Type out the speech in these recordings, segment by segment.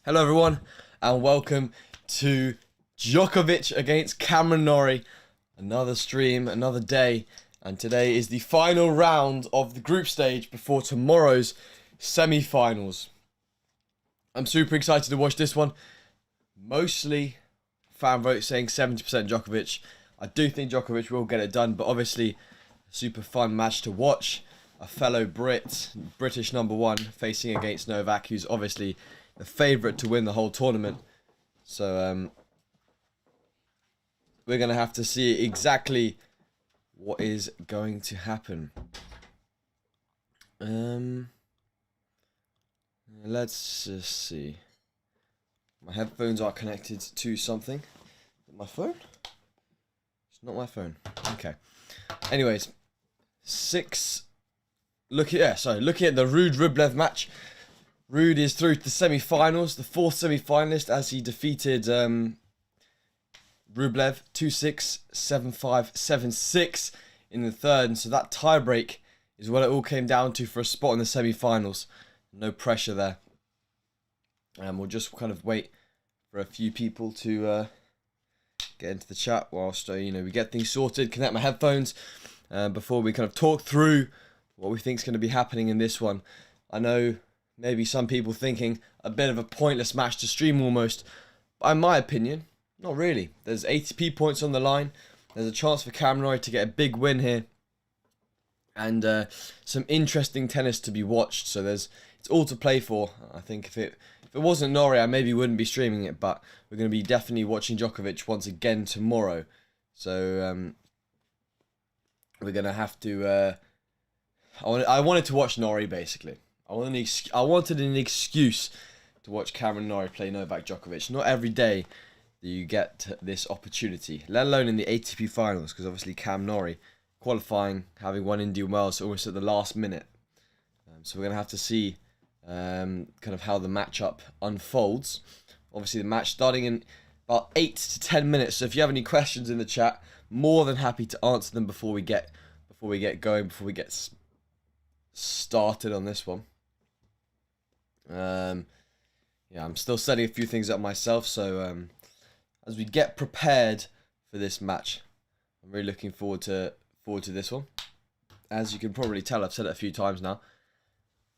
Hello everyone and welcome to Djokovic against Norrie. Another stream, another day, and today is the final round of the group stage before tomorrow's semi-finals. I'm super excited to watch this one. Mostly fan vote saying 70% Djokovic. I do think Djokovic will get it done, but obviously a super fun match to watch. A fellow British number one, facing against Novak, who's obviously the favourite to win the whole tournament. So we're going to have to see exactly what is going to happen. Let's just see. My headphones are connected to something. My phone? It's not my phone. Okay. Anyways, looking at the Ruud-Rublev match. Ruud is through to the semi-finals, the fourth semi-finalist, as he defeated Rublev 2-6, 7-5, 7-6 in the third. And so that tiebreak is what it all came down to for a spot in the semi-finals. No pressure there. And we'll just kind of wait for a few people to get into the chat whilst we get things sorted, connect my headphones before we kind of talk through what we think is going to be happening in this one. I know maybe some people thinking a bit of a pointless match to stream almost, but in my opinion, not really. There's ATP points on the line. There's a chance for Norrie to get a big win here, and some interesting tennis to be watched. So it's all to play for. I think if it wasn't Norrie, I maybe wouldn't be streaming it, but we're going to be definitely watching Djokovic once again tomorrow. So we're going to have to. I wanted to watch Norrie basically. I wanted an excuse to watch Norrie play Novak Djokovic. Not every day that you get this opportunity, let alone in the ATP finals, because obviously Norrie qualifying, having won Indian Wells almost at the last minute. So we're going to have to see kind of how the matchup unfolds. Obviously the match starting in about 8 to 10 minutes. So if you have any questions in the chat, more than happy to answer them before we get started on this one. I'm still setting a few things up myself, so as we get prepared for this match, I'm really looking forward to this one. As you can probably tell, I've said it a few times now.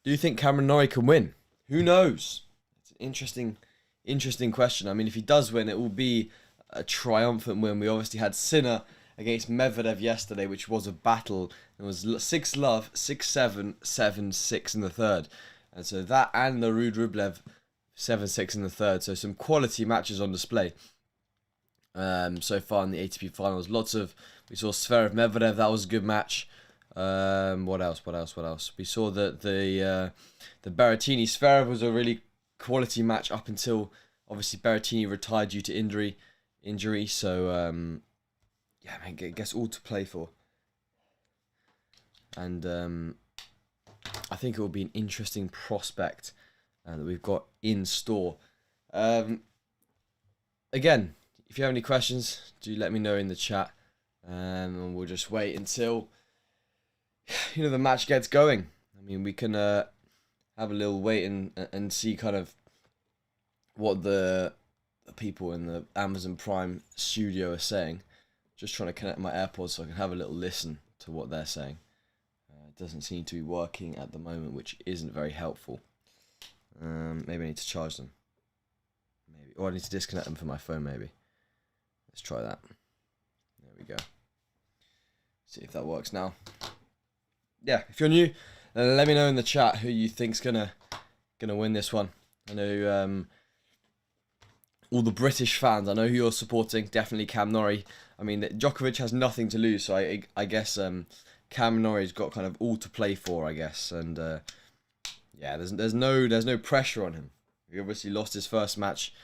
Do you think Norrie can win? Who knows? It's an interesting question. I mean, if he does win, it will be a triumphant win. We obviously had Sinner against Medvedev yesterday, which was a battle. It was 6-love, 6-7, 7-6 in the third. And so that and the Ruud-Rublev 7-6 in the third. So some quality matches on display so far in the ATP finals. We saw Zverev Medvedev, that was a good match. What else? We saw that the Berrettini Zverev was a really quality match up until obviously Berrettini retired due to injury. So I guess all to play for. And I think it will be an interesting prospect that we've got in store. Again, if you have any questions, do let me know in the chat. And we'll just wait until the match gets going. I mean, we can have a little wait and see kind of what the people in the Amazon Prime studio are saying. Just trying to connect my AirPods so I can have a little listen to what they're saying. It doesn't seem to be working at the moment, which isn't very helpful. Maybe I need to charge them. Maybe, or I need to disconnect them from my phone. Maybe. Let's try that. There we go. See if that works now. Yeah, if you're new, let me know in the chat who you think's gonna win this one. I know all the British fans. I know who you're supporting. Definitely Norrie. I mean, Djokovic has nothing to lose, so I guess Norrie's got kind of all to play for, I guess. And there's no pressure on him. He obviously lost his first match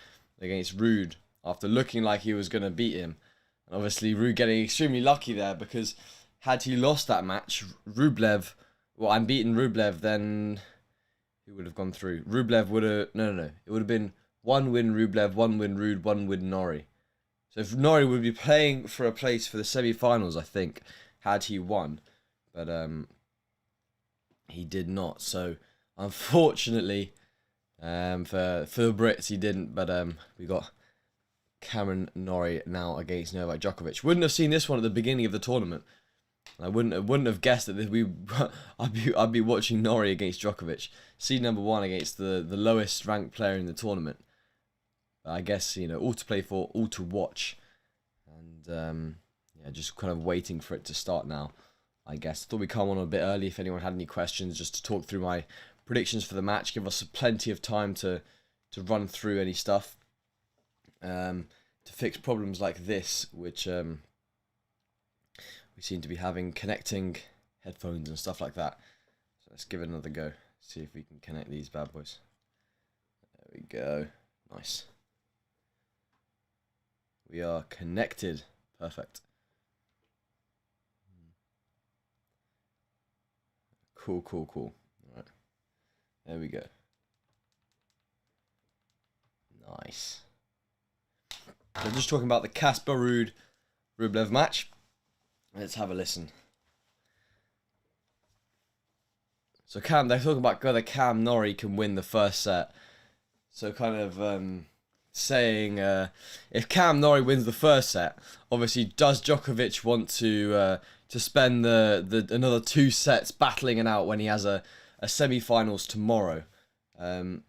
against Ruud after looking like he was gonna beat him, and obviously Ruud getting extremely lucky there, because had he lost that match, Rublev, then who would have gone through? Rublev would have no. It would have been 1 win Rublev, 1 win Ruud, 1 win Norrie. So if Norrie would be playing for a place for the semi-finals, I think, had he won. But he did not. So unfortunately, For the Brits, he didn't, but we got Cameron Norrie now against Novak Djokovic. Wouldn't have seen this one at the beginning of the tournament. I wouldn't have guessed that I'd be watching Norrie against Djokovic, seed number 1 against the lowest ranked player in the tournament. But I guess, you know, all to play for, all to watch, and yeah, just kind of waiting for it to start now. I guess thought we'd come on a bit early if anyone had any questions, just to talk through my predictions for the match, give us plenty of time to run through any stuff, to fix problems like this, which we seem to be having, connecting headphones and stuff like that. So let's give it another go, see if we can connect these bad boys. There we go, nice. We are connected, perfect. Cool. All right, there we go. Nice. So just talking about the Casper Ruud Rublev match. Let's have a listen. So they're talking about whether Cam Norrie can win the first set. So kind of saying if Cam Norrie wins the first set, obviously does Djokovic want to spend the another 2 sets battling it out when he has a semi-finals tomorrow? I mean,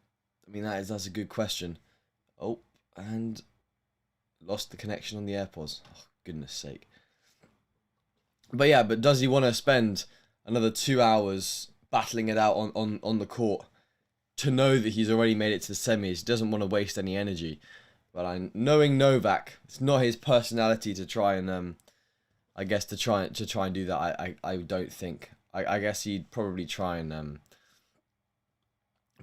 that's a good question. Oh, and lost the connection on the AirPods. Oh, goodness sake. But yeah, but does he want to spend another 2 hours battling it out on the court to know that he's already made it to the semis? He doesn't want to waste any energy. But knowing Novak, it's not his personality to try and I guess to try and do that. I don't think. I guess he'd probably try and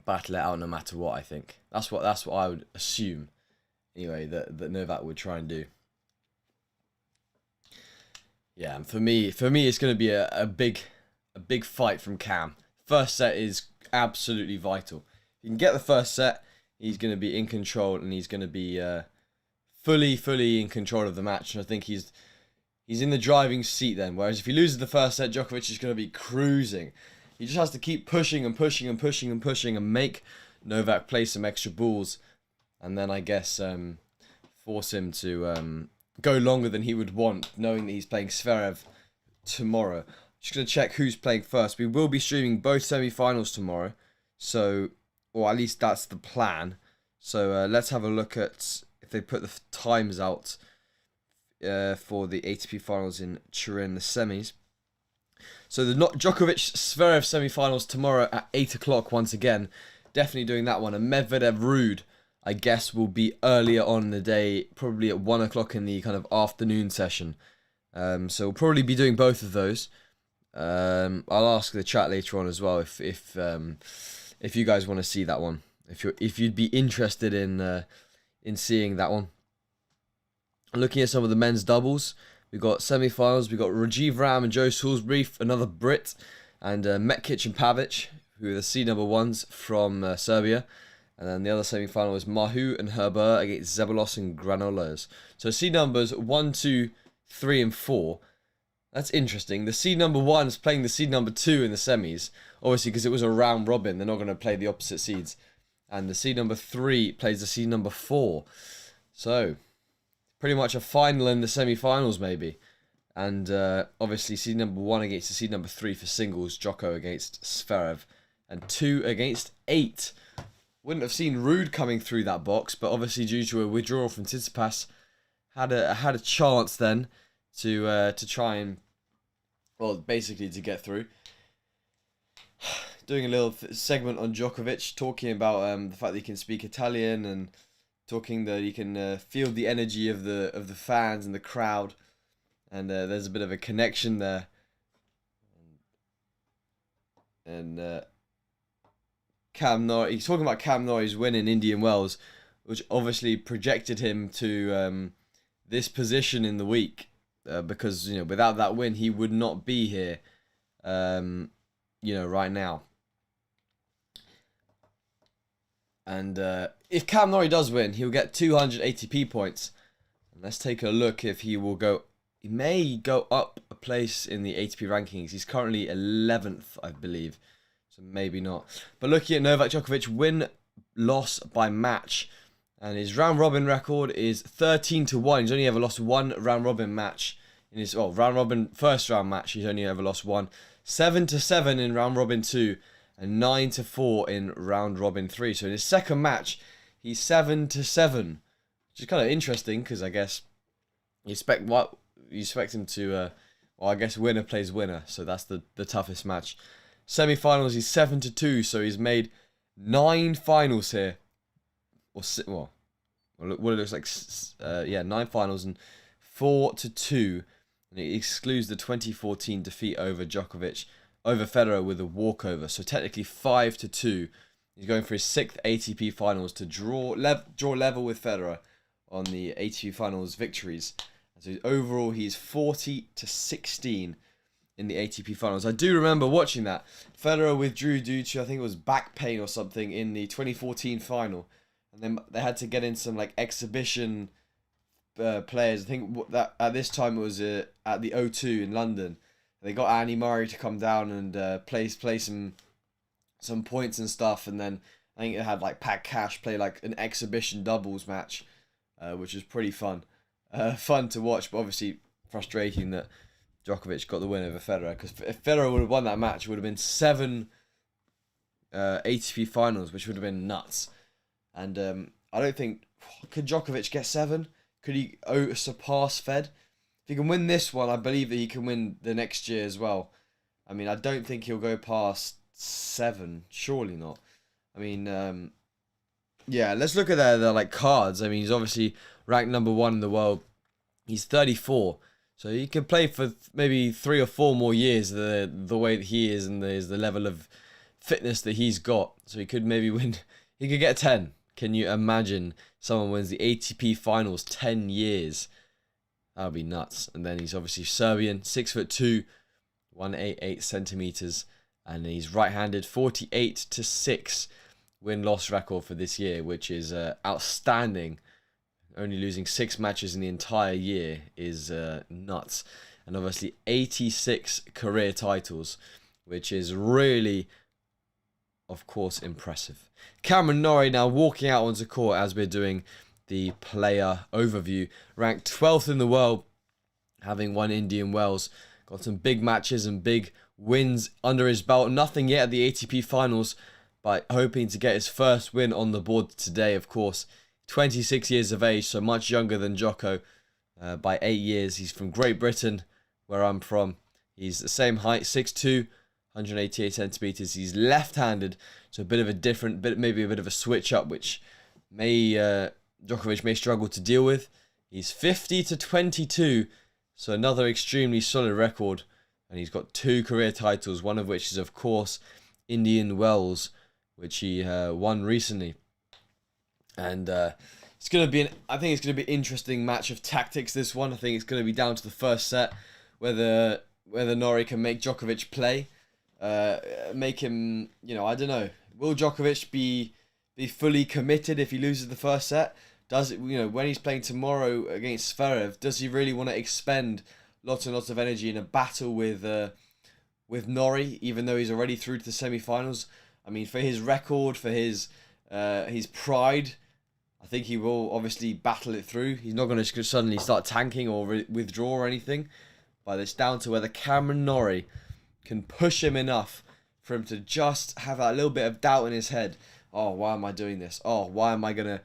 battle it out no matter what. I think that's what I would assume. Anyway, that Novak would try and do. Yeah, and for me, it's going to be a big fight from Cam. First set is absolutely vital. If he can get the first set, he's going to be in control, and he's going to be fully in control of the match. And I think he's in the driving seat then. Whereas if he loses the first set, Djokovic is going to be cruising. He just has to keep pushing and make Novak play some extra balls, and then I guess force him to go longer than he would want, knowing that he's playing Zverev tomorrow. Just going to check who's playing first. We will be streaming both semi-finals tomorrow, so, or at least that's the plan. So let's have a look at if they put the times out for the ATP finals in Turin, the semis. So the Djokovic-Zverev semi-finals tomorrow at 8 o'clock once again. Definitely doing that one. And Medvedev-Ruud, I guess, will be earlier on in the day, probably at 1 o'clock in the kind of afternoon session. So we'll probably be doing both of those. I'll ask the chat later on as well if you guys want to see that one. If you'd be interested in seeing that one. Looking at some of the men's doubles, we've got semi-finals. We've got Rajiv Ram and Joe Salisbury, another Brit, and Metkic and Pavic, who are the seed number 1s from Serbia. And then the other semi-final is Mahu and Herbert against Zeballos and Granollers. So seed numbers 1, 2, 3, and 4. That's interesting. The seed number 1 is playing the seed number 2 in the semis. Obviously, because it was a round robin, they're not going to play the opposite seeds. And the seed number 3 plays the seed number 4. So pretty much a final in the semi-finals, maybe. And obviously, seed number 1 against the seed number 3 for singles, Djoko against Zverev, and 2 against 8. Wouldn't have seen Ruud coming through that box, but obviously due to a withdrawal from Tsitsipas, had a chance then to try and, well, basically to get through. Doing a little segment on Djokovic, talking about the fact that he can speak Italian and talking that he can feel the energy of the fans and the crowd, and there's a bit of a connection there. And Cam Norrie, he's talking about Cam Norrie's win in Indian Wells, which obviously projected him to this position in the week, because without that win he would not be here, right now. And if Cam Norrie does win, he'll get 200 ATP points. And let's take a look if he will go. He may go up a place in the ATP rankings. He's currently 11th, I believe. So maybe not. But looking at Novak Djokovic, win loss by match. And his round robin record is 13-1. He's only ever lost one round robin match in his round robin first round match. He's only ever lost one. 7-7 in round robin 2 and 9-4 in round robin 3. So in his second match, he's 7-7, which is kind of interesting because I guess you expect him to I guess winner plays winner. So that's the toughest match. Semi-finals, he's 7-2, so he's made 9 finals here. What it looks like, 9 finals and 4-2, and it excludes the 2014 defeat over Djokovic, over Federer with a walkover. So technically 5-2. He's going for his 6th ATP finals to draw level with Federer on the ATP finals victories. So overall, he's 40-16 in the ATP finals. I do remember watching that. Federer withdrew due to, I think it was back pain or something in the 2014 final. And then they had to get in some like exhibition players. I think that at this time it was at the O2 in London. They got Andy Murray to come down and play some points and stuff. And then I think it had like Pat Cash play like an exhibition doubles match, which was pretty fun. Fun to watch, but obviously frustrating that Djokovic got the win over Federer. Because if Federer would have won that match, it would have been 7 ATP finals, which would have been nuts. And I don't think... Could Djokovic get 7? Could he surpass Fed? If he can win this one, I believe that he can win the next year as well. I mean, I don't think he'll go past 7. Surely not. I mean, let's look at their like cards. I mean, he's obviously ranked number 1 in the world. He's 34. So he could play for maybe 3 or 4 more years the way that he is and the level of fitness that he's got. So he could maybe win... He could get 10. Can you imagine someone wins the ATP finals 10 years? That would be nuts. And then he's obviously Serbian, 6'2", 188 centimeters, and he's right-handed. 48-6 win-loss record for this year, which is outstanding. Only losing 6 matches in the entire year is nuts. And obviously 86 career titles, which is really, of course, impressive. Cameron Norrie now walking out onto court as we're doing the player overview. Ranked 12th in the world, having won Indian Wells. Got some big matches and big wins under his belt. Nothing yet at the ATP finals, but hoping to get his first win on the board today, of course. 26 years of age, so much younger than Djoko by 8 years. He's from Great Britain, where I'm from. He's the same height, 6'2", 188 centimeters. He's left-handed, so maybe a bit of a switch up, which Djokovic may struggle to deal with. He's 50-22, so another extremely solid record, and he's got 2 career titles, one of which is, of course, Indian Wells, which he won recently. And it's going to be I think it's going to be an interesting match of tactics, this one. I think it's going to be down to the first set, whether Norrie can make Djokovic play. Make him, I don't know. Will Djokovic be fully committed if he loses the first set? Does it, when he's playing tomorrow against Zverev, does he really want to expend lots and lots of energy in a battle with Norrie, even though he's already through to the semi-finals? I mean, for his record, for his pride, I think he will obviously battle it through. He's not going to suddenly start tanking or withdraw or anything. But it's down to whether Cameron Norrie can push him enough for him to just have a little bit of doubt in his head. Oh, why am I doing this? Oh, why am I going to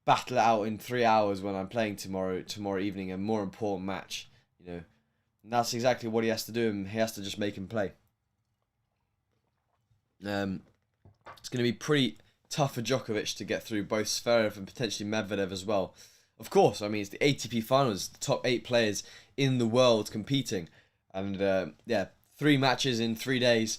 battle it out in 3 hours when I'm playing tomorrow evening, a more important match? And that's exactly what he has to do, and he has to just make him play. It's going to be pretty tough for Djokovic to get through both Zverev and potentially Medvedev as well. Of course, I mean, it's the ATP finals, the top 8 players in the world competing. And 3 matches in 3 days.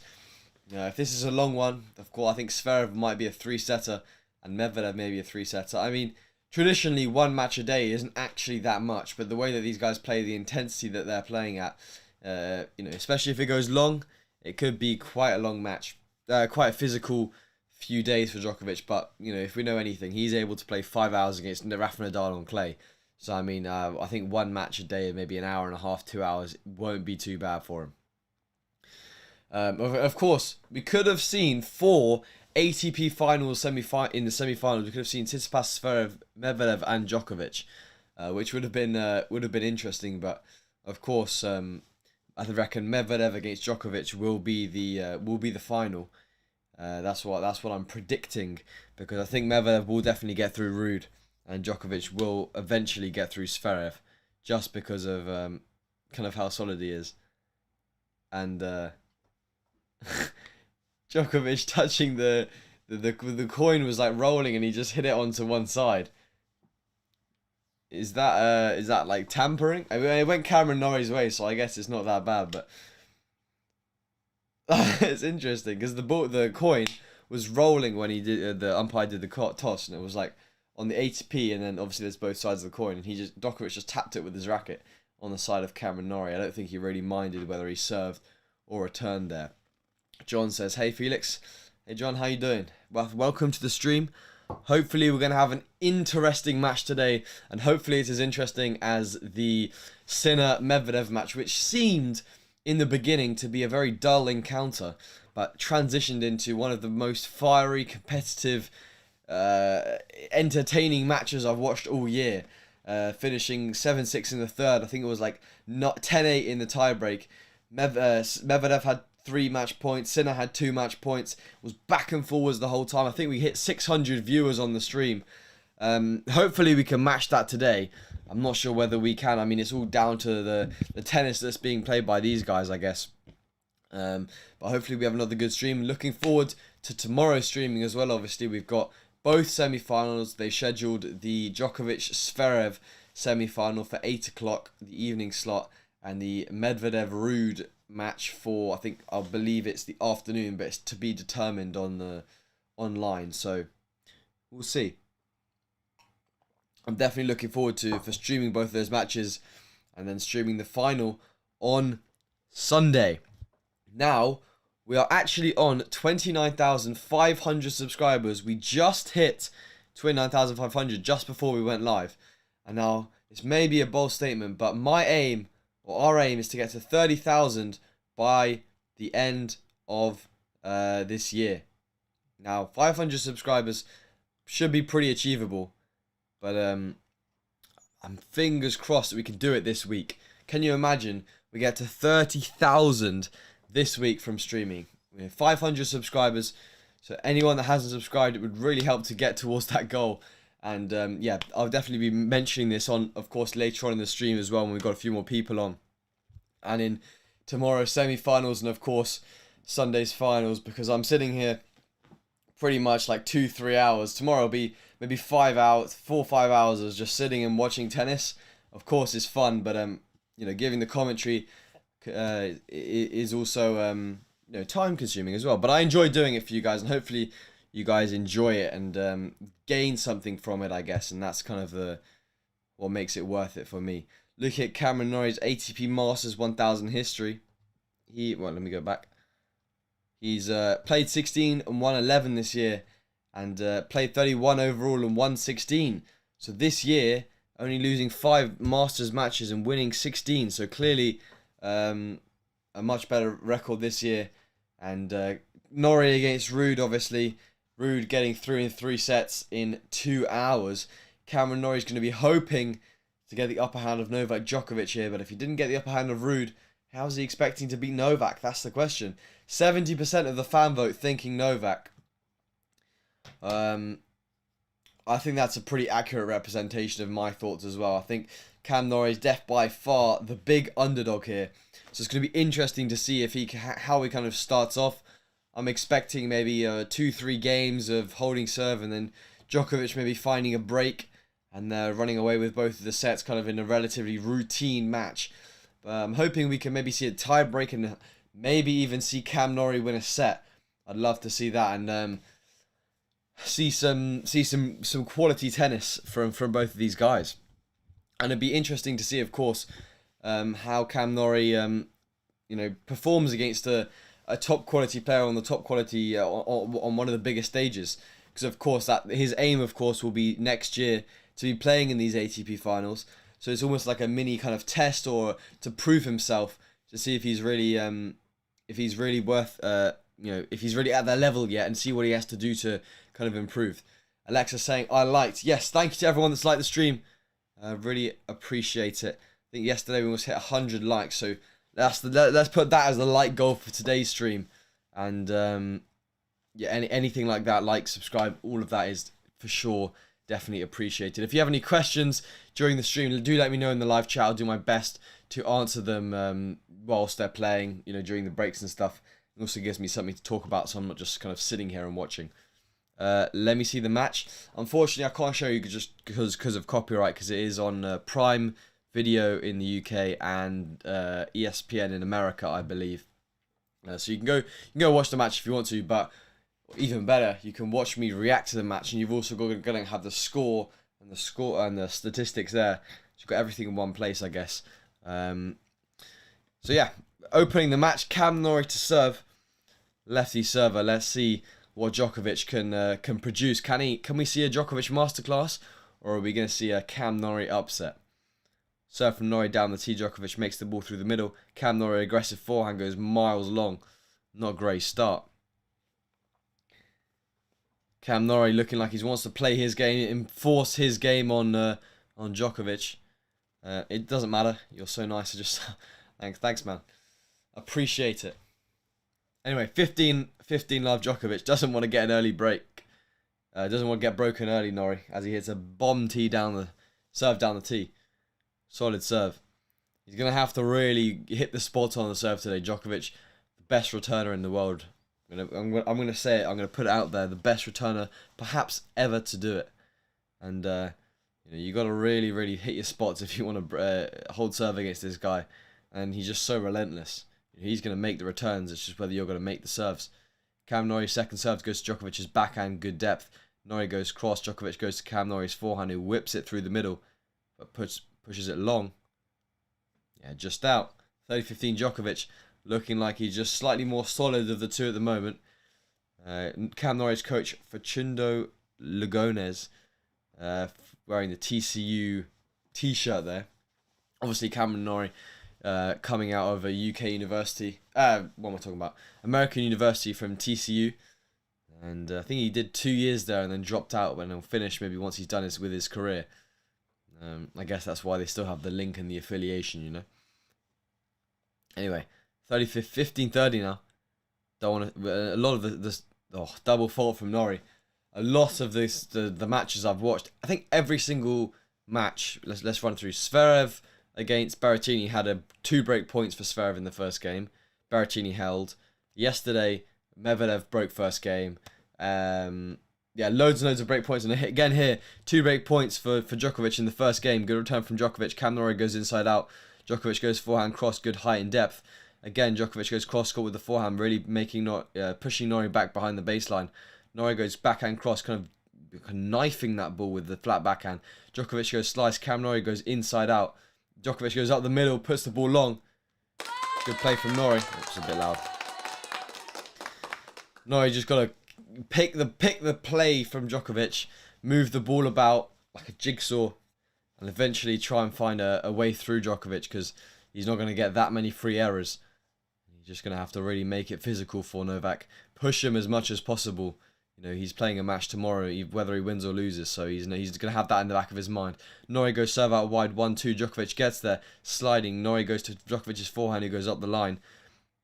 If this is a long one, of course, I think Zverev might be a 3-setter and Medvedev maybe a 3-setter. I mean, traditionally, 1 match a day isn't actually that much, but the way that these guys play, the intensity that they're playing at, especially if it goes long, it could be quite a long match. Quite a physical few days for Djokovic, but, if we know anything, he's able to play 5 hours against Rafa Nadal on clay. So, I mean, I think 1 match a day, maybe an hour and a half, 2 hours, won't be too bad for him. Of course, we could have seen 4 ATP finals in the semi-finals, we could have seen Tsitsipas, Zverev, Medvedev, and Djokovic, which would have been interesting. But of course, I reckon Medvedev against Djokovic will be the final. That's what I'm predicting, because I think Medvedev will definitely get through Ruud, and Djokovic will eventually get through Zverev, just because of kind of how solid he is. And Djokovic touching the coin was like rolling, and he just hit it onto one side. Is that like tampering? I mean, it went Cameron Norrie's way, so I guess it's not that bad. But it's interesting because the coin was rolling when he did the umpire did the toss, and it was like on the ATP, and then obviously there's both sides of the coin, and Djokovic just tapped it with his racket on the side of Cameron Norrie. I don't think he really minded whether he served or returned there. John says, "Hey Felix, hey John, how you doing? Well, welcome to the stream. Hopefully we're going to have an interesting match today, and hopefully it's as interesting as the Sinner-Medvedev match, which seemed in the beginning to be a very dull encounter, but transitioned into one of the most fiery, competitive, entertaining matches I've watched all year, finishing 7-6 in the third. I think it was like 10-8 in the tiebreak. Medvedev had 3 match points, Sinner had 2 match points, was back and forwards the whole time. I think we hit 600 viewers on the stream. Hopefully we can match that today. I'm not sure whether we can. I mean, it's all down to the tennis that's being played by these guys, I guess. But hopefully we have another good stream. Looking forward to tomorrow's streaming as well. Obviously, we've got both semi-finals. They scheduled the Djokovic-Zverev semi-final for 8 o'clock, the evening slot, and the Medvedev-Ruud match for, I believe it's the afternoon, but it's to be determined on the online, so we'll see. I'm definitely looking forward for streaming both of those matches, and then streaming the final on Sunday. Now we are actually on 29,500 subscribers. We just hit 29,500 just before we went live, and now this may be a bold statement, but my aim, or our aim, is to get to 30,000 by the end of this year. Now, 500 subscribers should be pretty achievable, but I'm fingers crossed that we can do it this week. Can you imagine we get to 30,000 this week from streaming? We have 500 subscribers, so anyone that hasn't subscribed, it would really help to get towards that goal. And yeah, I'll definitely be mentioning this of course, later on in the stream as well, when we've got a few more people on. And in tomorrow's semi-finals, and of course Sunday's finals, because I'm sitting here pretty much like 2-3 hours. Tomorrow will be maybe 4 or 5 hours of just sitting and watching tennis. Of course it's fun, but giving the commentary is also time consuming as well. But I enjoy doing it for you guys, and hopefully you guys enjoy it and gain something from it, I guess, and that's kind of what makes it worth it for me. Look at Cameron Norrie's ATP Masters 1000 history. Let me go back. He's played 16 and won 11 this year, and played 31 overall and won 16. So this year, only losing 5 Masters matches and winning 16. So clearly a much better record this year. And Norrie against Ruud, obviously. Ruud getting through in 3 sets in 2 hours. Cameron Norrie's going to be hoping to get the upper hand of Novak Djokovic here, but if he didn't get the upper hand of Ruud, how's he expecting to beat Novak? That's the question. 70% of the fan vote thinking Novak. I think that's a pretty accurate representation of my thoughts as well. I think Cam Norrie is by far the big underdog here, so it's going to be interesting to see if how he kind of starts off. I'm expecting maybe 2-3 games of holding serve, and then Djokovic maybe finding a break and running away with both of the sets, kind of in a relatively routine match. But I'm hoping we can maybe see a tie break and maybe even see Cam Norrie win a set. I'd love to see that, and see some quality tennis from both of these guys. And it'd be interesting to see, of course, how Cam Norrie performs against a top quality player on the top quality on one of the biggest stages. Because of course that his aim, of course, will be next year to be playing in these ATP finals. So it's almost like a mini kind of test, or to prove himself, to see if he's really worth if he's really at that level yet, and see what he has to do to kind of improve. Alexa saying, I liked. Yes, thank you to everyone that's liked the stream. Really appreciate it. I think yesterday we almost hit 100 likes, so let's put that as the like goal for today's stream. And anything like that, like, subscribe, all of that is for sure definitely appreciated. If you have any questions during the stream, do let me know in the live chat. I'll do my best to answer them whilst they're playing, during the breaks and stuff. It also gives me something to talk about, so I'm not just kind of sitting here and watching. Let me see the match. Unfortunately, I can't show you just because of copyright, because it is on Prime Video in the UK and ESPN in America, I believe. So you can go watch the match if you want to, but even better, you can watch me react to the match, and you've also going to have the score and the statistics there. So you've got everything in one place, I guess. So yeah, opening the match, Cam Norrie to serve, lefty server. Let's see what Djokovic can produce. Can we see a Djokovic masterclass, or are we going to see a Cam Norrie upset? Serve from Norrie down the tee. Djokovic makes the ball through the middle. Cam Norrie aggressive forehand goes miles long. Not a great start. Cam Norrie looking like he wants to play his game, enforce his game on Djokovic. It doesn't matter. You're so nice. Thanks, man. Appreciate it. Anyway, 15 love. Djokovic doesn't want to get an early break. Doesn't want to get broken early, Norrie, as he hits a bomb tee serve down the tee. Solid serve. He's going to have to really hit the spot on the serve today. Djokovic, the best returner in the world. I'm going to say it. I'm going to put it out there. The best returner perhaps ever to do it. And you got to really, really hit your spots if you want to hold serve against this guy. And he's just so relentless. He's going to make the returns. It's just whether you're going to make the serves. Cam Norrie's second serve goes to Djokovic's backhand. Good depth. Norrie goes cross. Djokovic goes to Cam Norrie's forehand, who whips it through the middle, but pushes it long. Yeah, just out. 30-15 Djokovic, looking like he's just slightly more solid of the two at the moment. Cam Norrie's coach, Facundo Lugones, wearing the TCU t-shirt there. Obviously, Cameron Norrie coming out of a UK university. What am I talking about? American University from TCU. And I think he did 2 years there and then dropped out when he'll finish maybe once he's done this with his career. I guess that's why they still have the link and the affiliation, Anyway, 15-30 now. Don't want to. A lot of this double fault from Norrie. A lot of the matches I've watched. I think every single match. Let's run through. Zverev against Berrettini had 2 break points for Zverev in the first game. Berrettini held. Yesterday, Medvedev broke first game. Yeah, loads and loads of break points. And again here, 2 break points for Djokovic in the first game. Good return from Djokovic. Cam Norrie goes inside out. Djokovic goes forehand cross. Good height and depth. Again, Djokovic goes cross court with the forehand, really pushing Norrie back behind the baseline. Norrie goes backhand cross, kind of knifing that ball with the flat backhand. Djokovic goes slice. Cam Norrie goes inside out. Djokovic goes up the middle, puts the ball long. Good play from Norrie. It's a bit loud. Norrie just got to pick the play from Djokovic, move the ball about like a jigsaw, and eventually try and find a way through Djokovic, because he's not going to get that many free errors. He's just going to have to really make it physical for Novak. Push him as much as possible. He's playing a match tomorrow, whether he wins or loses, so he's going to have that in the back of his mind. Norrie goes serve out wide, 1-2. Djokovic gets there, sliding. Norrie goes to Djokovic's forehand, who goes up the line.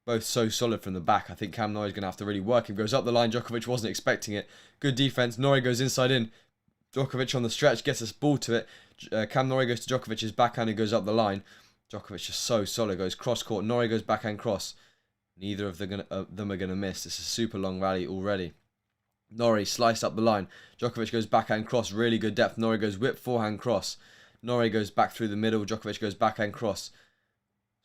Both so solid from the back. I think Cam Norrie's going to have to really work him. Goes up the line. Djokovic wasn't expecting it. Good defense. Norrie goes inside in. Djokovic on the stretch gets a ball to it. Cam Norrie goes to Djokovic's backhand, who goes up the line. Djokovic is so solid. Goes cross court. Norrie goes backhand cross. Neither of them are going to miss. It's a super long rally already. Norrie sliced up the line. Djokovic goes backhand cross. Really good depth. Norrie goes whip forehand cross. Norrie goes back through the middle. Djokovic goes backhand cross.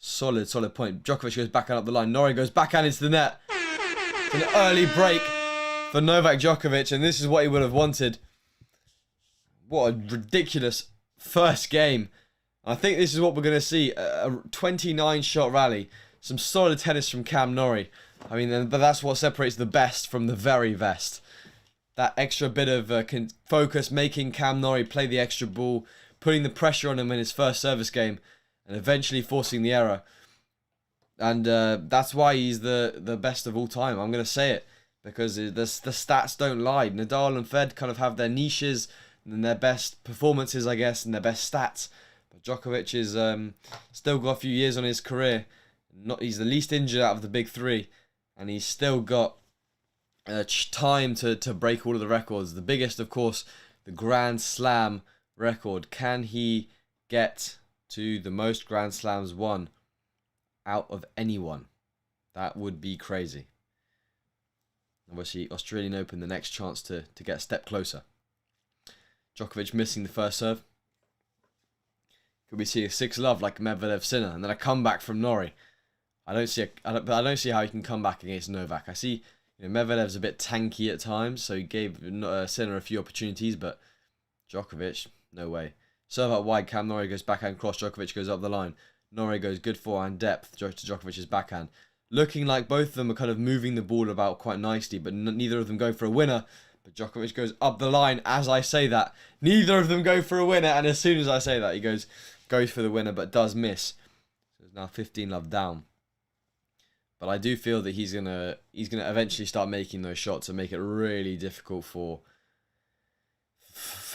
Solid point. Djokovic goes backhand up the line. Norrie goes backhand into the net. It's an early break for Novak Djokovic, and this is what he would have wanted. What a ridiculous first game. I think this is what we're going to see. A 29-shot rally. Some solid tennis from Cam Norrie. But that's what separates the best from the very best. That extra bit of focus, making Cam Norrie play the extra ball, putting the pressure on him in his first service game, and eventually forcing the error. And that's why he's the best of all time. I'm going to say it. Because the stats don't lie. Nadal and Fed kind of have their niches and their best performances, I guess, and their best stats. But Djokovic is still got a few years on his career. He's the least injured out of the big three. And he's still got time to break all of the records. The biggest, of course, the Grand Slam record. Can he get to the most Grand Slams won out of anyone? That would be crazy. Obviously, Australian Open, the next chance to get a step closer. Djokovic missing the first serve. Could we see a 6-love like Medvedev Sinner, and then a comeback from Norrie? I don't see how he can come back against Novak. I see, Medvedev's a bit tanky at times, so he gave Sinner a few opportunities, but Djokovic, no way. Serve out wide, Cam Norrie goes backhand cross, Djokovic goes up the line. Norrie goes good forehand depth to Djokovic's backhand. Looking like both of them are kind of moving the ball about quite nicely, but neither of them going for a winner. But Djokovic goes up the line as I say that. Neither of them go for a winner, and as soon as I say that, he goes for the winner, but does miss. So it's now 15-love down. But I do feel that he's gonna eventually start making those shots and make it really difficult for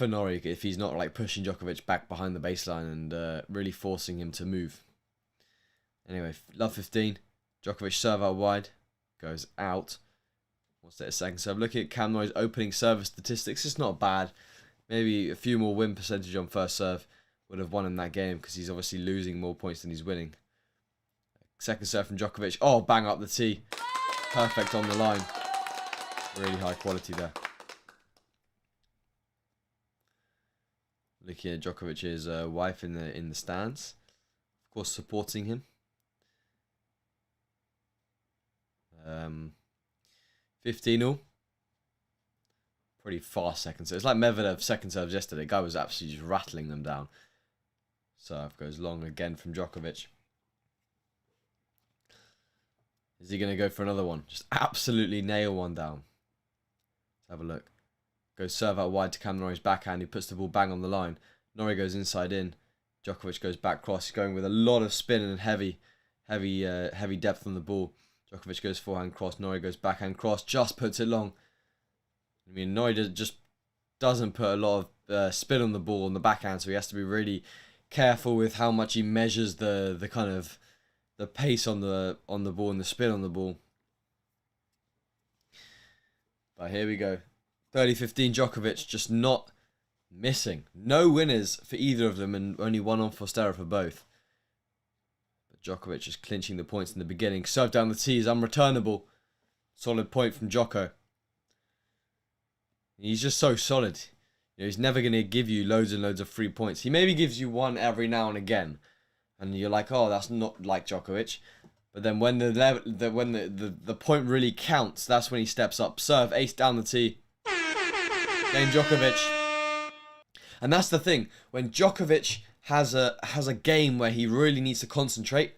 Norrie if he's not like pushing Djokovic back behind the baseline and really forcing him to move. Anyway, love 15. Djokovic serve out wide, goes out. What's that, a second serve? Looking at Cam Norrie's opening serve statistics, it's not bad. Maybe a few more win percentage on first serve would have won in that game because he's obviously losing more points than he's winning. Second serve from Djokovic. Oh, bang up the tee. Perfect on the line. Really high quality there. Looking at Djokovic's wife in the stands. Of course, supporting him. 15-all. Pretty fast second serve. It's like Medvedev's second serves yesterday. Guy was absolutely just rattling them down. Serve goes long again from Djokovic. Is he going to go for another one? Just absolutely nail one down. Let's have a look. Goes serve out wide to Cam Norrie's backhand. He puts the ball bang on the line. Norrie goes inside in. Djokovic goes back cross. He's going with a lot of spin and heavy depth on the ball. Djokovic goes forehand cross. Norrie goes backhand cross. Just puts it long. I mean, Norrie just doesn't put a lot of spin on the ball on the backhand, so he has to be really careful with how much he measures the kind of the pace on the ball and the spin on the ball. But here we go. 30-15 Djokovic just not missing. No winners for either of them and only one on Forsterra for both. But Djokovic is clinching the points in the beginning. Serve down the tee is unreturnable. Solid point from Djoko. He's just so solid. He's never going to give you loads and loads of free points. He maybe gives you one every now and again. And you're like, oh, that's not like Djokovic. But then when the point really counts, that's when he steps up. Serve, ace down the tee. Game Djokovic. And that's the thing. When Djokovic has a game where he really needs to concentrate,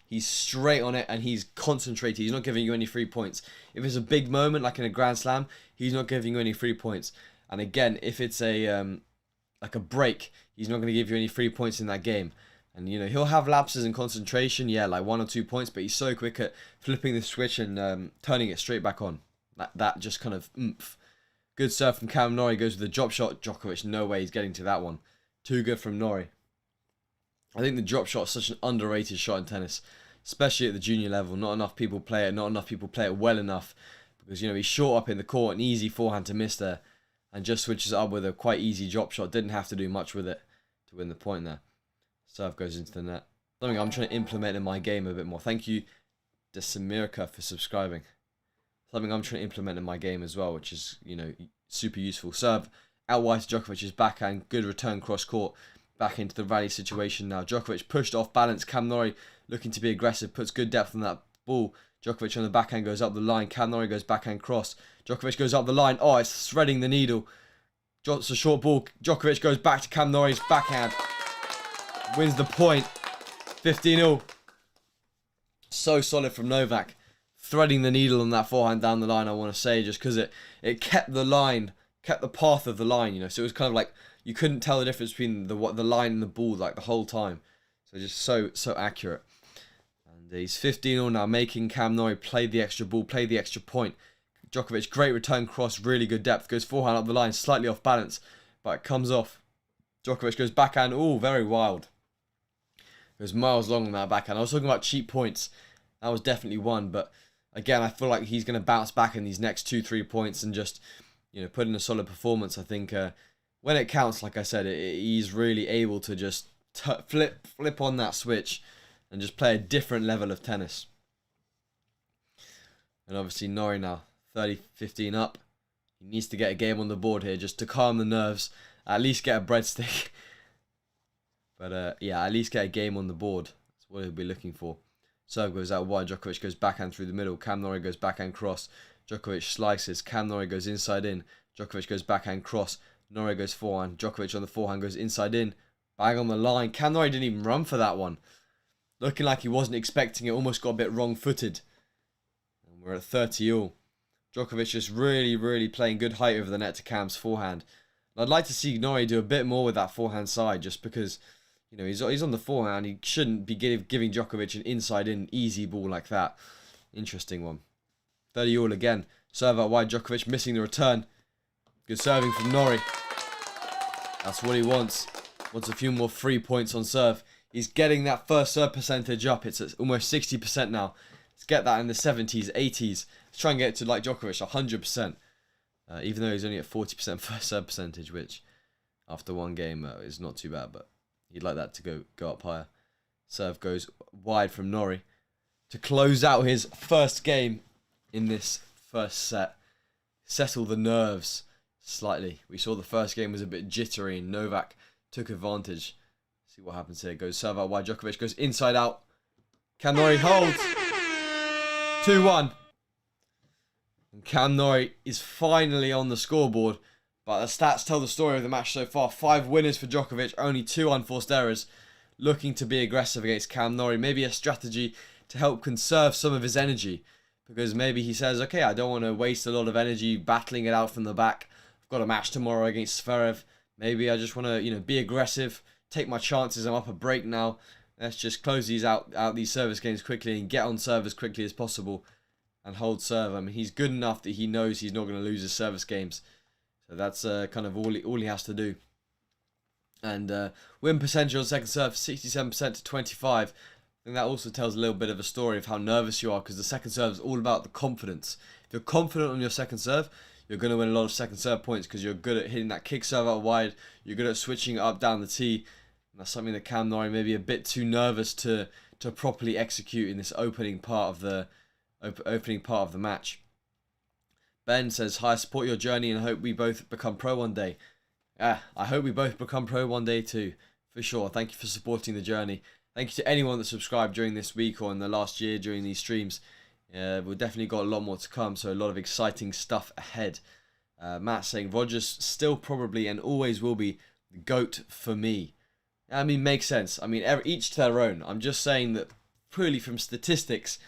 he's straight on it and he's concentrated. He's not giving you any free points. If it's a big moment like in a Grand Slam, he's not giving you any free points. And again, if it's like a break, he's not going to give you any free points in that game. And he'll have lapses in concentration, yeah, like 1 or 2 points, but he's so quick at flipping the switch and turning it straight back on. That just kind of oomph. Good serve from Cam Norrie, goes with the drop shot. Djokovic, no way he's getting to that one. Too good from Norrie. I think the drop shot is such an underrated shot in tennis, especially at the junior level. Not enough people play it, not enough people play it well enough. Because, he's short up in the court, an easy forehand to miss there. And just switches up with a quite easy drop shot. Didn't have to do much with it to win the point there. Serve goes into the net. Something I'm trying to implement in my game a bit more. Thank you, Desimirka, for subscribing. Something I'm trying to implement in my game as well, which is, super useful. Serve out wide to Djokovic's backhand. Good return cross court. Back into the rally situation now. Djokovic pushed off balance. Cam Norrie looking to be aggressive. Puts good depth on that ball. Djokovic on the backhand goes up the line. Cam Norrie goes backhand cross. Djokovic goes up the line. Oh, it's threading the needle. It's a short ball. Djokovic goes back to Cam Norrie's backhand. Wins the point. 15-all. So solid from Novak. Threading the needle on that forehand down the line, I want to say, just because it kept the line, kept the path of the line, So it was kind of like you couldn't tell the difference between the line and the ball like the whole time. So just so accurate. And he's 15-all now, making Cam Norrie play the extra ball, play the extra point. Djokovic, great return cross, really good depth. Goes forehand up the line, slightly off balance, but it comes off. Djokovic goes backhand. Oh, very wild. Goes miles long on that backhand. I was talking about cheap points. That was definitely one, but again, I feel like he's going to bounce back in these next 2-3 points and just, put in a solid performance. I think when it counts, like I said, he's really able to just flip on that switch and just play a different level of tennis. And obviously Norrie now, 30-15 up. He needs to get a game on the board here just to calm the nerves. At least get a breadstick. But yeah, at least get a game on the board. That's what he'll be looking for. Serve goes out wide. Djokovic goes backhand through the middle. Cam Norrie goes backhand cross. Djokovic slices. Cam Norrie goes inside in. Djokovic goes backhand cross. Norrie goes forehand. Djokovic on the forehand goes inside in. Bang on the line. Cam Norrie didn't even run for that one. Looking like he wasn't expecting it. Almost got a bit wrong-footed. And we're at 30-all. Djokovic just really, really playing good height over the net to Cam's forehand. And I'd like to see Norrie do a bit more with that forehand side, just because, he's on the forehand. He shouldn't be giving Djokovic an inside-in easy ball like that. Interesting one. 30-all again. Serve out wide. Djokovic missing the return. Good serving from Norrie. That's what he wants. Wants a few more free points on serve. He's getting that first serve percentage up. It's at almost 60% now. Let's get that in the 70s, 80s. Let's try and get it to like Djokovic, 100%. Even though he's only at 40% first serve percentage, which after one game is not too bad, but he'd like that to go up higher. Serve goes wide from Norrie to close out his first game in this first set. Settle the nerves slightly. We saw the first game was a bit jittery and Novak took advantage. See what happens here. Goes serve out wide. Djokovic goes inside out. Cam Norrie holds. 2-1. And Cam Norrie is finally on the scoreboard. But the stats tell the story of the match so far. 5 winners for Djokovic. Only 2 unforced errors. Looking to be aggressive against Cam Norrie. Maybe a strategy to help conserve some of his energy. Because maybe he says, okay, I don't want to waste a lot of energy battling it out from the back. I've got a match tomorrow against Zverev. Maybe I just want to, be aggressive. Take my chances. I'm up a break now. Let's just close these out these service games quickly and get on serve as quickly as possible and hold serve. I mean, he's good enough that he knows he's not going to lose his service games. So that's kind of all he has to do. And win percentage on second serve, 67% to 25. I think that also tells a little bit of a story of how nervous you are, because the second serve is all about the confidence. If you're confident on your second serve, you're going to win a lot of second serve points because you're good at hitting that kick serve out wide. You're good at switching it up down the tee. And that's something that Cam Norrie may be a bit too nervous to properly execute in this opening part of the match. Ben says, "Hi, I support your journey and hope we both become pro one day." I hope we both become pro one day too, for sure. Thank you for supporting the journey. Thank you to anyone that subscribed during this week or in the last year during these streams. We've definitely got a lot more to come, so a lot of exciting stuff ahead. Matt saying, Rogers still probably and always will be the GOAT for me. I mean, makes sense. I mean, each to their own. I'm just saying that purely from statistics,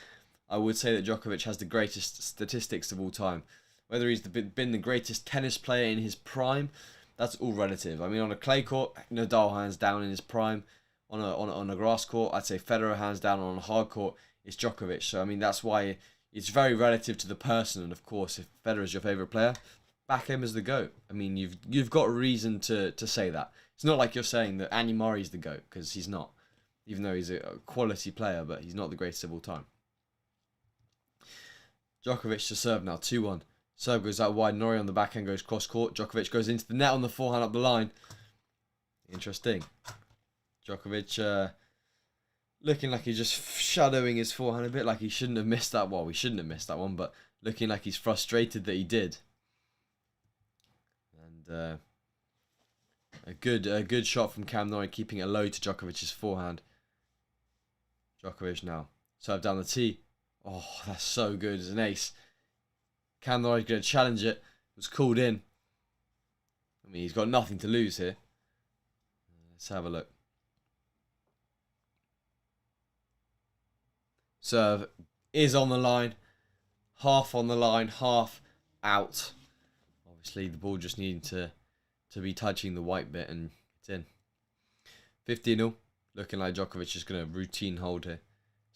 I would say that Djokovic has the greatest statistics of all time. Whether he's been the greatest tennis player in his prime, that's all relative. I mean, on a clay court, Nadal hands down in his prime. On a grass court, I'd say Federer hands down. On a hard court, it's Djokovic. So, I mean, that's why it's very relative to the person. And, of course, if Federer is your favourite player, back him as the GOAT. I mean, you've got a reason to say that. It's not like you're saying that Andy Murray's the GOAT, because he's not. Even though he's a quality player, but he's not the greatest of all time. Djokovic to serve now, 2-1. Serve goes out wide. Norrie on the backhand goes cross court. Djokovic goes into the net on the forehand up the line. Interesting. Djokovic looking like he's just shadowing his forehand a bit, like he shouldn't have missed that. Well, we shouldn't have missed that one, but looking like he's frustrated that he did. And a good shot from Cam Norrie, keeping it low to Djokovic's forehand. Djokovic now. Serve down the tee. Oh, that's so good. It's an ace. Cam Norrie's going to challenge it. It was called in. I mean, he's got nothing to lose here. Let's have a look. Serve is on the line. Half on the line, half out. Obviously, the ball just needed to be touching the white bit, and it's in. 15-0. Looking like Djokovic is going to routine hold here.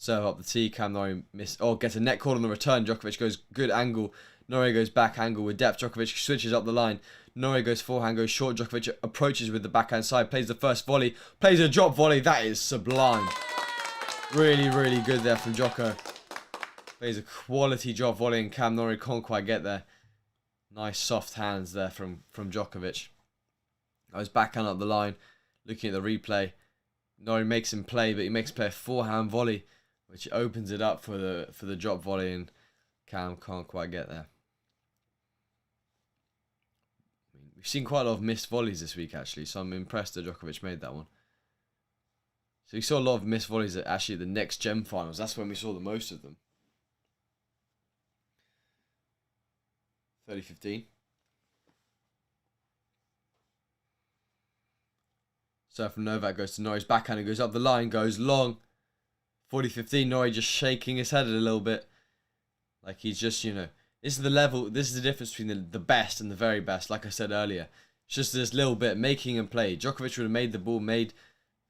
Serve up the tee. Cam Norrie gets a net call on the return. Djokovic goes good angle. Norrie goes back angle with depth. Djokovic switches up the line. Norrie goes forehand, goes short. Djokovic approaches with the backhand side. Plays the first volley. Plays a drop volley. That is sublime. Really, really good there from Djoko. Plays a quality drop volley and Cam Norrie can't quite get there. Nice soft hands there from Djokovic. Goes backhand up the line. Looking at the replay. Norrie makes him play, but he makes play a forehand volley, which opens it up for the drop volley, and Cam can't quite get there. We've seen quite a lot of missed volleys this week, actually, so I'm impressed that Djokovic made that one. So we saw a lot of missed volleys at actually the next Gem finals. That's when we saw the most of them. 30-15. So from Novak goes to Norrie's backhand and goes up the line, goes long. 40-15, Norrie just shaking his head a little bit. Like he's just, this is the level, this is the difference between the best and the very best, like I said earlier. It's just this little bit, making him play. Djokovic would have made the ball, made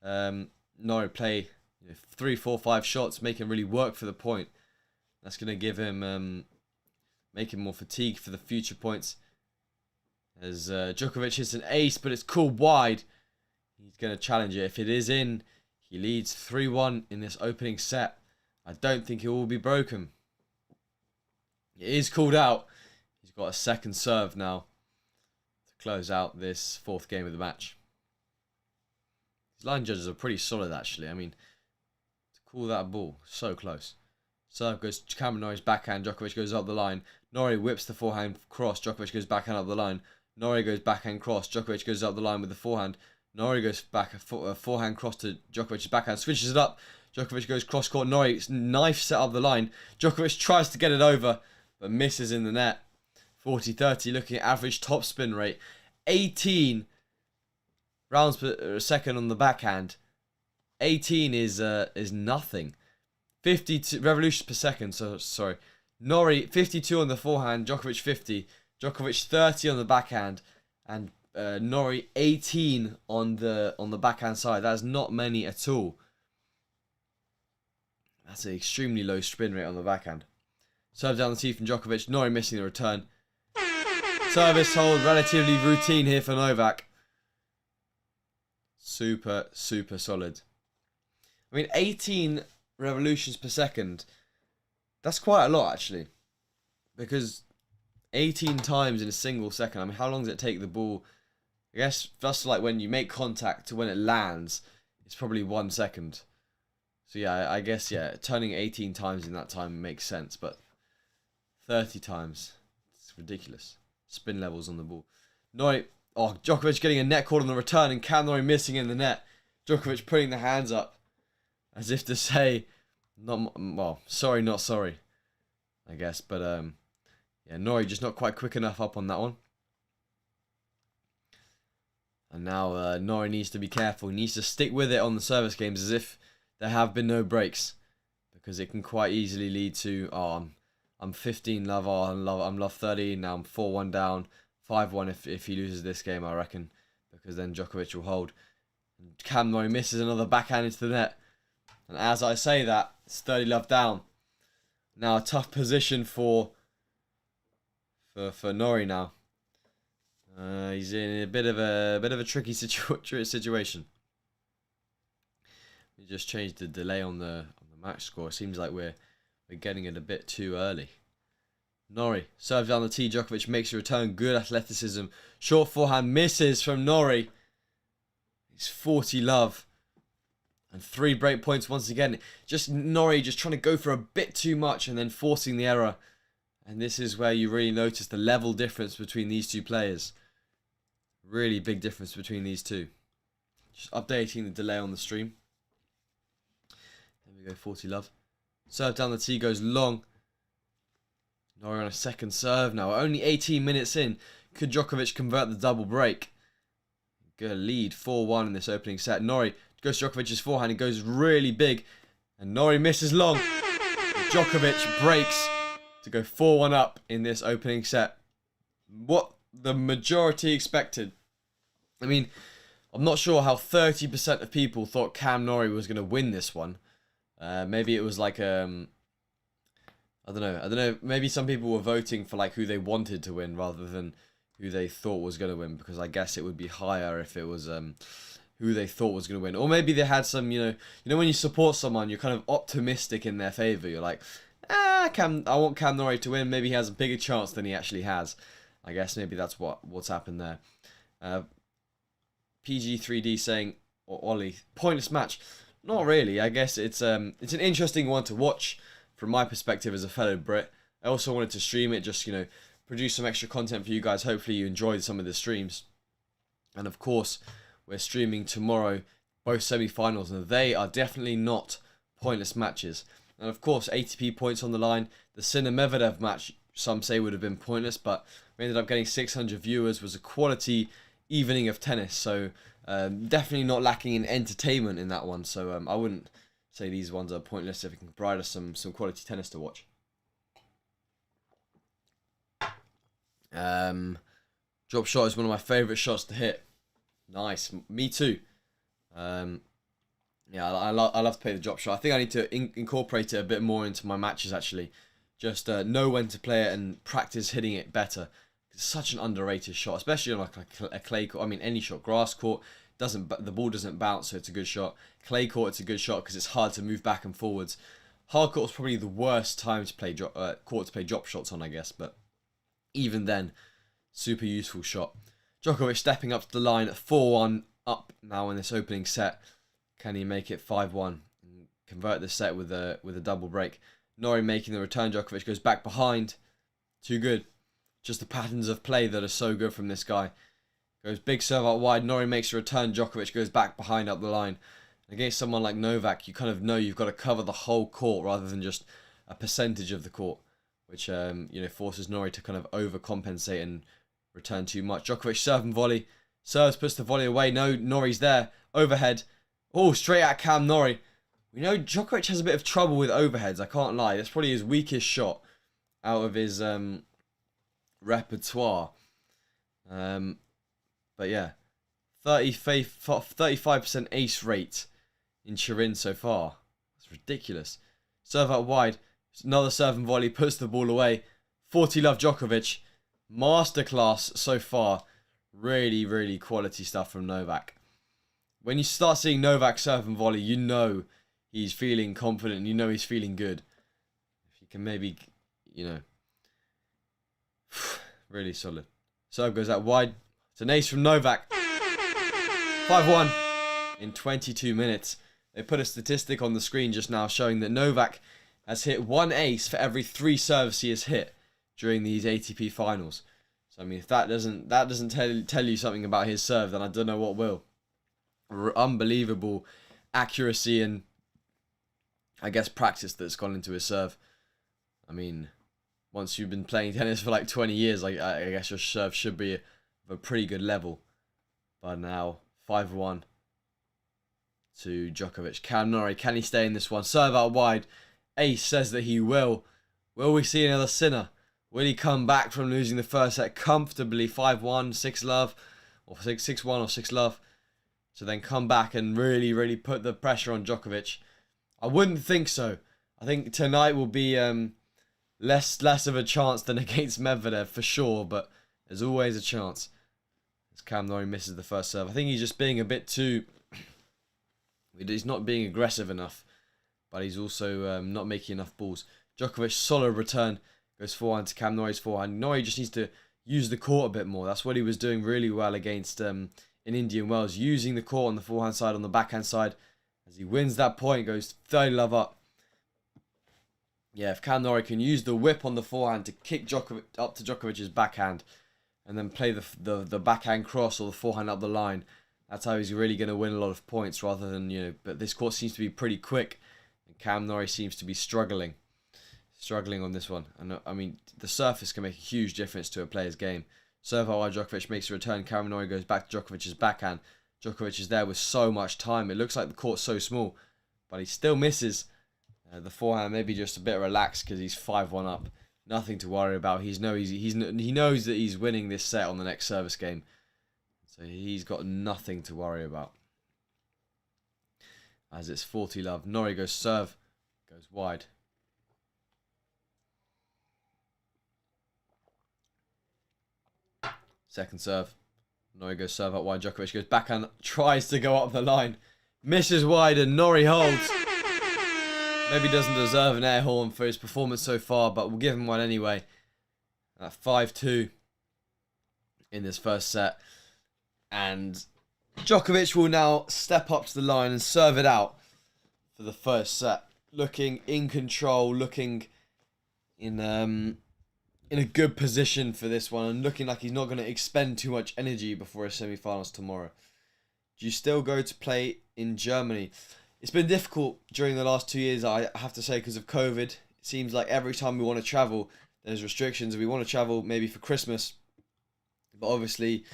Norrie play 3, 4, 5 shots, make him really work for the point. That's going to give him, make him more fatigued for the future points. As Djokovic hits an ace, but it's called wide. He's going to challenge it. If it is in, he leads 3-1 in this opening set. I don't think it will be broken. It is called out. He's got a second serve now to close out this 4th game of the match. His line judges are pretty solid, actually. I mean, to call that ball, so close. Serve goes to Cam Norrie's backhand. Djokovic goes up the line. Norrie whips the forehand cross. Djokovic goes backhand up the line. Norrie goes backhand cross. Djokovic goes up the line with the forehand. Norrie goes back a forehand cross to Djokovic's backhand, switches it up. Djokovic goes cross court. Norrie knife set up the line. Djokovic tries to get it over, but misses in the net. 40-30. Looking at average top spin rate, 18 rounds per second on the backhand. 18 is nothing. 52 revolutions per second. So sorry, Norrie 52 on the forehand. Djokovic 50. Djokovic 30 on the backhand, and Norrie 18 on the backhand side. That's not many at all. That's an extremely low spin rate on the backhand. Serve down the tee from Djokovic. Norrie missing the return. Service hold relatively routine here for Novak. Super, super solid. I mean, 18 revolutions per second. That's quite a lot, actually. Because 18 times in a single second. I mean, how long does it take the ball? I guess just like when you make contact to when it lands, it's probably 1 second. So yeah, I guess, yeah, turning 18 times in that time makes sense, but 30 times, it's ridiculous. Spin levels on the ball. Norrie, Djokovic getting a net call on the return and Cam Norrie missing in the net. Djokovic putting the hands up as if to say, sorry, not sorry, I guess. But yeah, Norrie just not quite quick enough up on that one. And now Norrie needs to be careful. He needs to stick with it on the service games as if there have been no breaks, because it can quite easily lead to, I'm 15 love, I'm love 30, now I'm 4-1 down, 5-1 if he loses this game, I reckon, because then Djokovic will hold. And Cam Norrie misses another backhand into the net. And as I say that, it's 30 love down. Now a tough position for Norrie now. He's in a bit of a tricky situation. We just changed the delay on the match score. It seems like we're getting it a bit too early. Norrie serves down the tee. Djokovic makes a return. Good athleticism. Short forehand misses from Norrie. He's 40 love. And 3 break points once again. Just Norrie just trying to go for a bit too much and then forcing the error. And this is where you really notice the level difference between these two players. Really big difference between these two. Just updating the delay on the stream. There we go, 40 love. Serve down the tee goes long. Norrie on a second serve now. Only 18 minutes in. Could Djokovic convert the double break? Good lead, 4-1 in this opening set. Norrie goes to Djokovic's forehand. It goes really big. And Norrie misses long. Djokovic breaks to go 4-1 up in this opening set. What the majority expected. I mean, I'm not sure how 30% of people thought Cam Norrie was going to win this one. Maybe it was like I don't know. I don't know. Maybe some people were voting for like who they wanted to win rather than who they thought was going to win, because I guess it would be higher if it was who they thought was going to win. Or maybe they had some, you know when you support someone, you're kind of optimistic in their favour. You're like, I want Cam Norrie to win. Maybe he has a bigger chance than he actually has. I guess maybe that's what's happened there. PG3D saying, or Ollie, pointless match. Not really. I guess it's an interesting one to watch from my perspective as a fellow Brit. I also wanted to stream it, just, produce some extra content for you guys. Hopefully you enjoyed some of the streams. And of course, we're streaming tomorrow both semi-finals, and they are definitely not pointless matches. And of course, ATP points on the line. The Sinner-Medvedev match, some say would have been pointless, but we ended up getting 600 viewers. Was a quality evening of tennis, so definitely not lacking in entertainment in that one. So I wouldn't say these ones are pointless if it can provide us some quality tennis to watch. Drop shot is one of my favourite shots to hit. Nice, me too. Yeah, I love to play the drop shot. I think I need to incorporate it a bit more into my matches actually. Just know when to play it and practice hitting it better. It's such an underrated shot, especially on like a clay court. I mean, any shot. Grass court, the ball doesn't bounce, so it's a good shot. Clay court, it's a good shot because it's hard to move back and forwards. Hard court is probably the worst time to play court to play drop shots on, I guess. But even then, super useful shot. Djokovic stepping up to the line at 4-1 up now in this opening set. Can he make it 5-1 and convert the set with a double break? Norrie making the return. Djokovic goes back behind. Too good. Just the patterns of play that are so good from this guy. Goes big serve out wide. Norrie makes a return. Djokovic goes back behind up the line. Against someone like Novak, you kind of know you've got to cover the whole court rather than just a percentage of the court, which forces Norrie to kind of overcompensate and return too much. Djokovic serve and volley. Serves, puts the volley away. No, Norrie's there. Overhead. Oh, straight at Cam Norrie. We know Djokovic has a bit of trouble with overheads, I can't lie. That's probably his weakest shot out of his repertoire. But yeah, 35% ace rate in Turin so far. That's ridiculous. Serve out wide. Another serve and volley. Puts the ball away. 40 love Djokovic. Masterclass so far. Really, really quality stuff from Novak. When you start seeing Novak serve and volley, you know he's feeling confident. You know he's feeling good. If you can maybe, really solid. Serve goes out wide. It's an ace from Novak. 5-1 in 22 minutes. They put a statistic on the screen just now showing that Novak has hit one ace for every 3 serves he has hit during these ATP finals. So I mean, if that doesn't tell you something about his serve, then I don't know what will. Unbelievable accuracy and, I guess, practice that's gone into his serve. I mean, once you've been playing tennis for like 20 years, I guess your serve should be of a pretty good level. But now, 5-1 to Djokovic. Cam Norrie, can he stay in this one? Serve out wide. Ace says that he will. Will we see another Sinner? Will he come back from losing the first set comfortably? 5-1, 6-love, or 6-1 or 6-love. To then come back and really, really put the pressure on Djokovic. I wouldn't think so. I think tonight will be less of a chance than against Medvedev for sure, but there's always a chance. As Cam Norrie misses the first serve. I think he's just being a bit too... He's not being aggressive enough, but he's also not making enough balls. Djokovic, solid return. Goes forehand to Cam Norrie's forehand. Norrie just needs to use the court a bit more. That's what he was doing really well against in Indian Wells. Using the court on the forehand side, on the backhand side. As he wins that point, goes 30 love up. Yeah, if Cam Norrie can use the whip on the forehand to kick Djokovic up to Djokovic's backhand, and then play the backhand cross or the forehand up the line, that's how he's really going to win a lot of points rather than, but this court seems to be pretty quick, and Cam Norrie seems to be struggling on this one. And I mean, the surface can make a huge difference to a player's game. Serve out wide, Djokovic makes a return. Cam Norrie goes back to Djokovic's backhand. Djokovic is there with so much time. It looks like the court's so small, but he still misses. The forehand maybe just a bit relaxed because he's 5-1 up. Nothing to worry about. He knows that he's winning this set on the next service game, so he's got nothing to worry about. As it's 40 love. Norrie goes serve. Goes wide. Second serve. Norrie goes serve out wide. Djokovic goes backhand. Tries to go up the line. Misses wide and Norrie holds. Maybe doesn't deserve an air horn for his performance so far, but we'll give him one anyway. 5-2 in this first set. And Djokovic will now step up to the line and serve it out for the first set. Looking in control, looking in a good position for this one, and looking like he's not going to expend too much energy before his semi-finals tomorrow. Do you still go to play in Germany? It's been difficult during the last 2 years, I have to say, because of COVID. It seems like every time we want to travel, there's restrictions. We want to travel maybe for Christmas, but obviously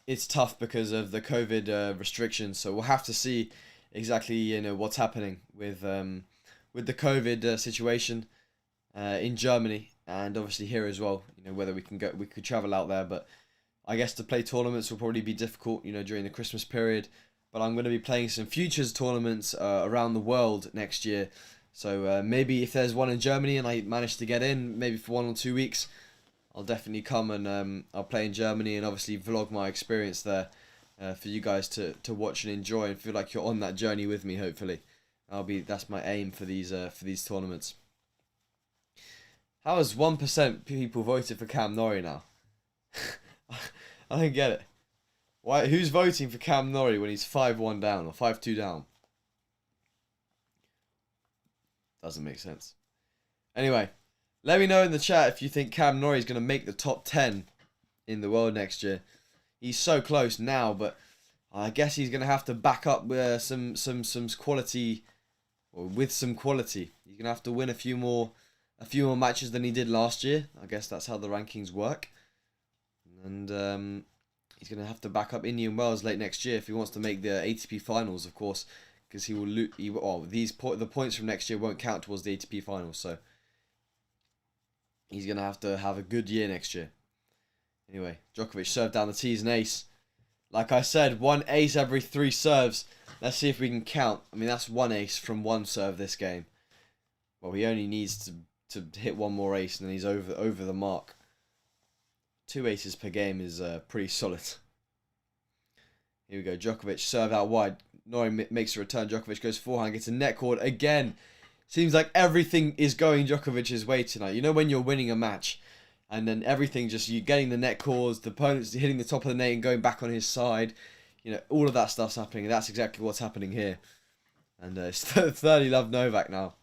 it's tough because of the COVID restrictions. So we'll have to see exactly what's happening with the COVID situation in Germany, and obviously here as well. Whether we could travel out there, but I guess to play tournaments will probably be difficult. During the Christmas period. But I'm going to be playing some futures tournaments around the world next year. So maybe if there's one in Germany and I manage to get in, maybe for 1 or 2 weeks, I'll definitely come and I'll play in Germany and obviously vlog my experience there for you guys to watch and enjoy and feel like you're on that journey with me. Hopefully, that's my aim for these tournaments. How has 1% people voted for Cam Norrie now? I don't get it. Why? Who's voting for Cam Norrie when he's 5-1 down or 5-2 down? Doesn't make sense. Anyway, let me know in the chat if you think Cam Norrie is going to make the top 10 in the world next year. He's so close now, but I guess he's going to have to back up with some quality, or with some quality. He's going to have to win a few more matches than he did last year. I guess that's how the rankings work. And he's going to have to back up Indian Wells late next year if he wants to make the ATP finals, of course, because he will lose. The points from next year won't count towards the ATP finals, so he's going to have a good year next year. Anyway, Djokovic served down the tees, an ace. Like I said, 1 ace every 3 serves. Let's see if we can count. I mean, that's 1 ace from 1 serve this game. Well, he only needs to hit 1 more ace, and then he's over the mark. 2 aces per game is pretty solid. Here we go. Djokovic serve out wide. Norrie makes a return. Djokovic goes forehand, gets a net cord again. Seems like everything is going Djokovic's way tonight. When you're winning a match, and then everything you getting the net cords, the opponent's hitting the top of the net and going back on his side. All of that stuff's happening. And that's exactly what's happening here. And it's 30 love Novak now.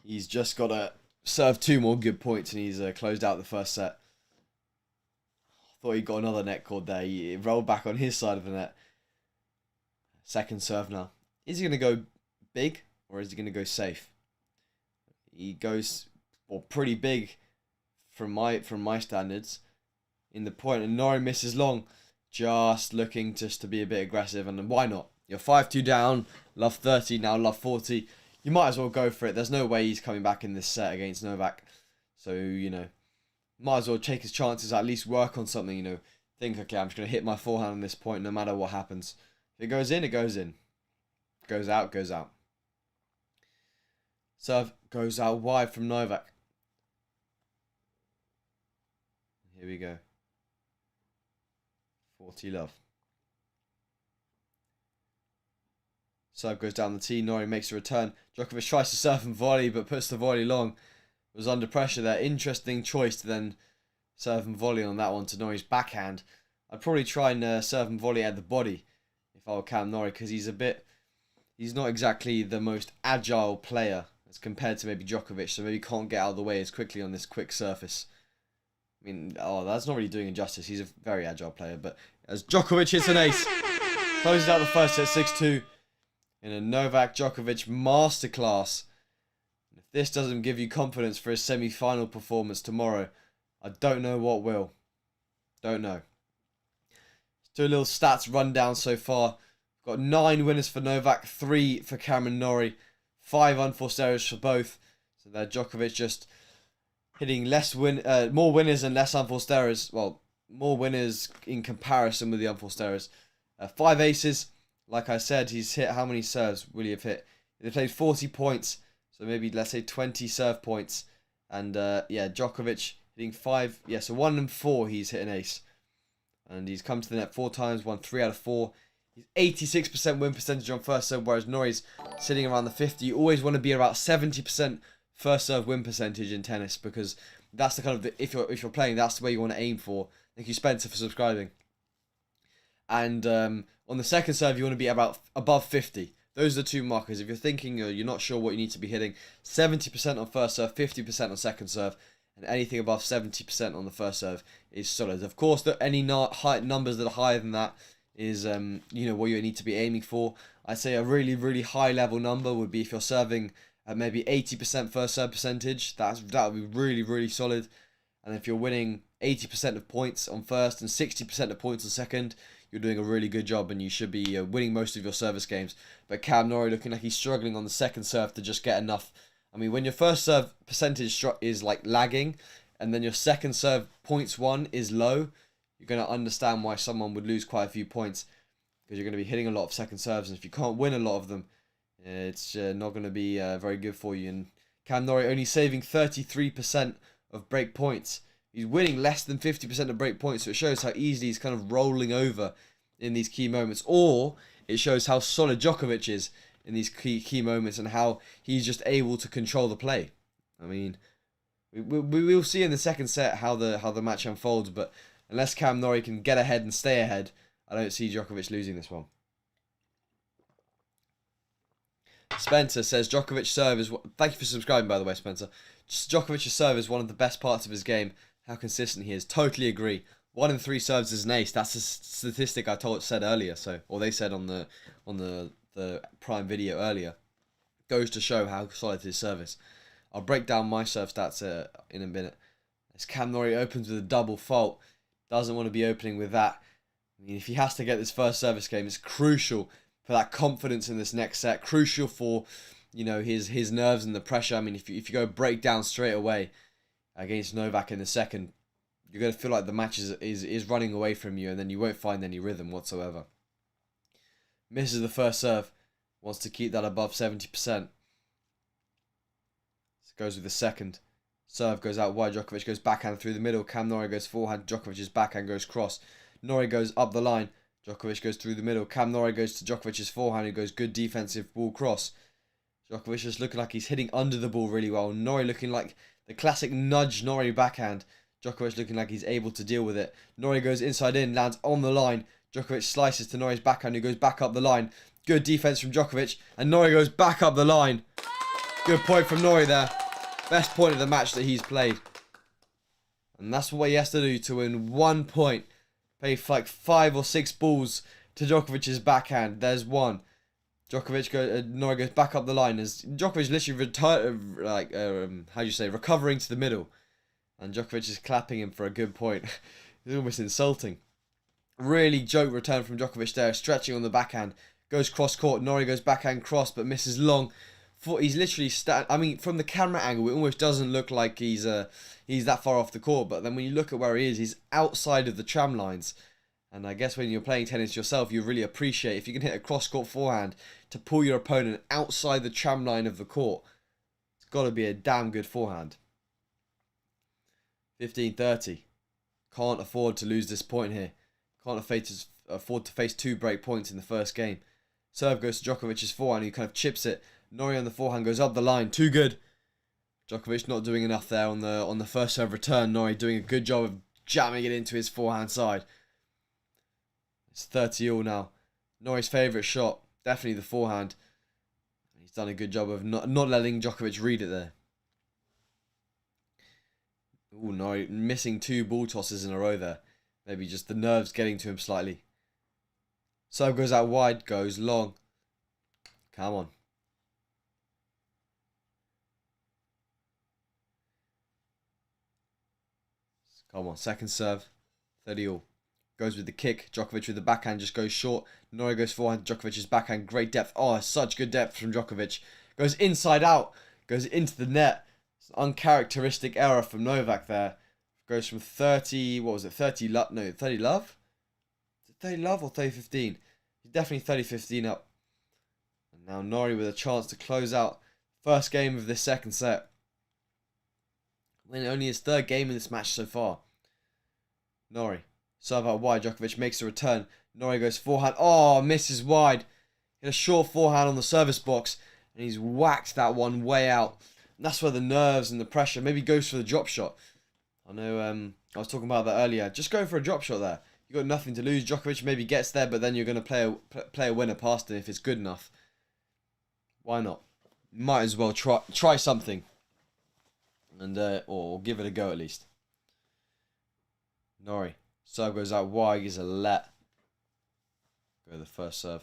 He's just got to serve 2 more good points, and he's closed out the first set. Thought he got another net cord there. He rolled back on his side of the net. Second serve now. Is he going to go big or is he going to go safe? He goes pretty big from my standards in the point, and Norrie misses long. Just looking to be a bit aggressive, and why not? You're 5-2 down, love 30, now love 40. You might as well go for it. There's no way he's coming back in this set against Novak. So, might as well take his chances, at least work on something, Think, okay, I'm just going to hit my forehand on this point no matter what happens. If it goes in, it goes in. Goes out, goes out. Serve goes out wide from Novak. Here we go. 40 love. Serve goes down the tee. Norrie makes a return. Djokovic tries to serve and volley, but puts the volley long. Was under pressure there. Interesting choice to then serve and volley on that one to Norrie's backhand. I'd probably try and serve and volley at the body if I were Cam Norrie, because he's not exactly the most agile player as compared to maybe Djokovic, so maybe can't get out of the way as quickly on this quick surface. I mean, that's not really doing him justice. He's a very agile player, but as Djokovic hits an ace, closes out the first set 6-2 in a Novak Djokovic masterclass. If this doesn't give you confidence for his semi-final performance tomorrow, I don't know what will. Don't know. Let's do a little stats rundown so far. Got 9 winners for Novak, 3 for Cameron Norrie, 5 unforced errors for both. So there, Djokovic just hitting more winners and less unforced errors. Well, more winners in comparison with the unforced errors. 5 aces, like I said, he's hit, how many serves will he have hit? They played 40 points, so maybe let's say 20 serve points. And yeah, Djokovic hitting 5, yeah, so 1 and 4 he's hit an ace. And he's come to the net 4 times, won 3 out of 4. He's 86% win percentage on first serve, whereas Norrie's sitting around the 50. You always want to be about 70% first serve win percentage in tennis, because that's the kind of, if you're playing, that's the way you want to aim for. Thank you, Spencer, for subscribing. And on the second serve, you want to be about above 50. Those are the two markers. If you're thinking you're not sure what you need to be hitting, 70% on first serve, 50% on second serve, and anything above 70% on the first serve is solid. Of course, any high numbers that are higher than that is what you need to be aiming for. I'd say a really, really high level number would be if you're serving at maybe 80% first serve percentage. That would be really, really solid. And if you're winning 80% of points on first and 60% of points on second, you're doing a really good job, and you should be winning most of your service games. But Cam Norrie looking like he's struggling on the second serve to just get enough. I mean, when your first serve percentage is like lagging, and then your second serve points won is low, you're going to understand why someone would lose quite a few points, because you're going to be hitting a lot of second serves, and if you can't win a lot of them, it's not going to be very good for you. And Cam Norrie only saving 33% of break points. He's winning less than 50% of break points, so it shows how easily he's kind of rolling over in these key moments. Or it shows how solid Djokovic is in these key moments, and how he's just able to control the play. I mean, we will see in the second set how the match unfolds, but unless Cam Norrie can get ahead and stay ahead, I don't see Djokovic losing this one. Spencer says Djokovic serve is... Thank you for subscribing, by the way, Spencer. Djokovic's serve is one of the best parts of his game. How consistent he is. Totally agree. 1 in 3 serves is an ace. That's a statistic I said earlier. Or they said on the Prime video earlier. Goes to show how solid his service. I'll break down my serve stats in a minute. As Cam Norrie opens with a double fault, doesn't want to be opening with that. I mean, if he has to get this first service game, it's crucial for that confidence in this next set. Crucial for, his nerves and the pressure. I mean, if you go break down straight away against Novak in the second, you're going to feel like the match is running away from you, and then you won't find any rhythm whatsoever. Misses the first serve. Wants to keep that above 70%. Goes with the second. Serve goes out wide. Djokovic goes backhand through the middle. Cam Norrie goes forehand. Djokovic's backhand goes cross. Norrie goes up the line. Djokovic goes through the middle. Cam Norrie goes to Djokovic's forehand, who goes good defensive ball cross. Djokovic just looking like he's hitting under the ball really well. Norrie looking like the classic nudge Norrie backhand. Djokovic looking like he's able to deal with it. Norrie goes inside in, lands on the line. Djokovic slices to Norrie's backhand, who goes back up the line. Good defense from Djokovic, and Norrie goes back up the line. Good point from Norrie there. Best point of the match that he's played. And that's what he has to do to win 1 point. Play like 5 or 6 balls to Djokovic's backhand. There's one. Norrie goes back up the line as Djokovic literally recovering to the middle, and Djokovic is clapping him for a good point. It's almost insulting. Really joke return from Djokovic there, stretching on the backhand, goes cross court. Norrie goes backhand cross but misses long. He's literally from the camera angle, it almost doesn't look like he's that far off the court, but then when you look at where he is, he's outside of the tram lines. And I guess when you're playing tennis yourself, you really appreciate if you can hit a cross-court forehand to pull your opponent outside the tram line of the court. It's got to be a damn good forehand. 15-30. Can't afford to lose this point here. Can't afford to face 2 break points in the first game. Serve goes to Djokovic's forehand, who kind of chips it. Norrie on the forehand goes up the line. Too good. Djokovic not doing enough there on the first serve return. Norrie doing a good job of jamming it into his forehand side. It's 30-all now. Norrie's favourite shot, definitely the forehand. He's done a good job of not letting Djokovic read it there. Ooh, Norrie missing 2 ball tosses in a row there. Maybe just the nerves getting to him slightly. Serve goes out wide, goes long. Come on. Come on, second serve. 30-all. Goes with the kick. Djokovic with the backhand just goes short. Norrie goes forehand. Djokovic's backhand. Great depth. Oh, such good depth from Djokovic. Goes inside out. Goes into the net. It's an uncharacteristic error from Novak there. Goes from 30... What was it? 30 love? No, 30 love? Is it 30 love or 30-15? He's definitely 30-15 up. And now Norrie with a chance to close out first game of this second set. Winning only his third game in this match so far. Norrie, serve out wide. Djokovic makes a return. Norrie goes forehand. Oh, misses wide. Hit a short forehand on the service box. And he's whacked that one way out. And that's where the nerves and the pressure maybe goes for the drop shot. I know I was talking about that earlier. Just going for a drop shot there. You got nothing to lose. Djokovic maybe gets there, but then you're going to play a winner past him if it's good enough. Why not? Might as well try something. And or give it a go at least. Norrie. Serve goes out wide. Gives a let. Go the first serve.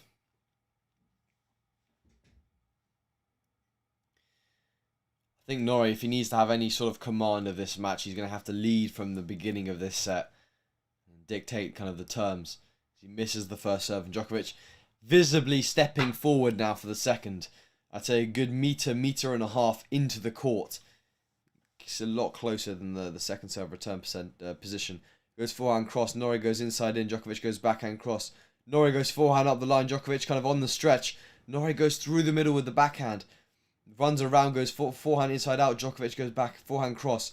I think Norrie, if he needs to have any sort of command of this match, he's going to have to lead from the beginning of this set and dictate kind of the terms. He misses the first serve, and Djokovic visibly stepping forward now for the second. I'd say a good meter and a half into the court. It's a lot closer than the second serve return position. Goes forehand cross, Norrie goes inside in, Djokovic goes backhand cross. Norrie goes forehand up the line, Djokovic kind of on the stretch. Norrie goes through the middle with the backhand. Runs around, goes forehand inside out. Djokovic goes back, forehand cross.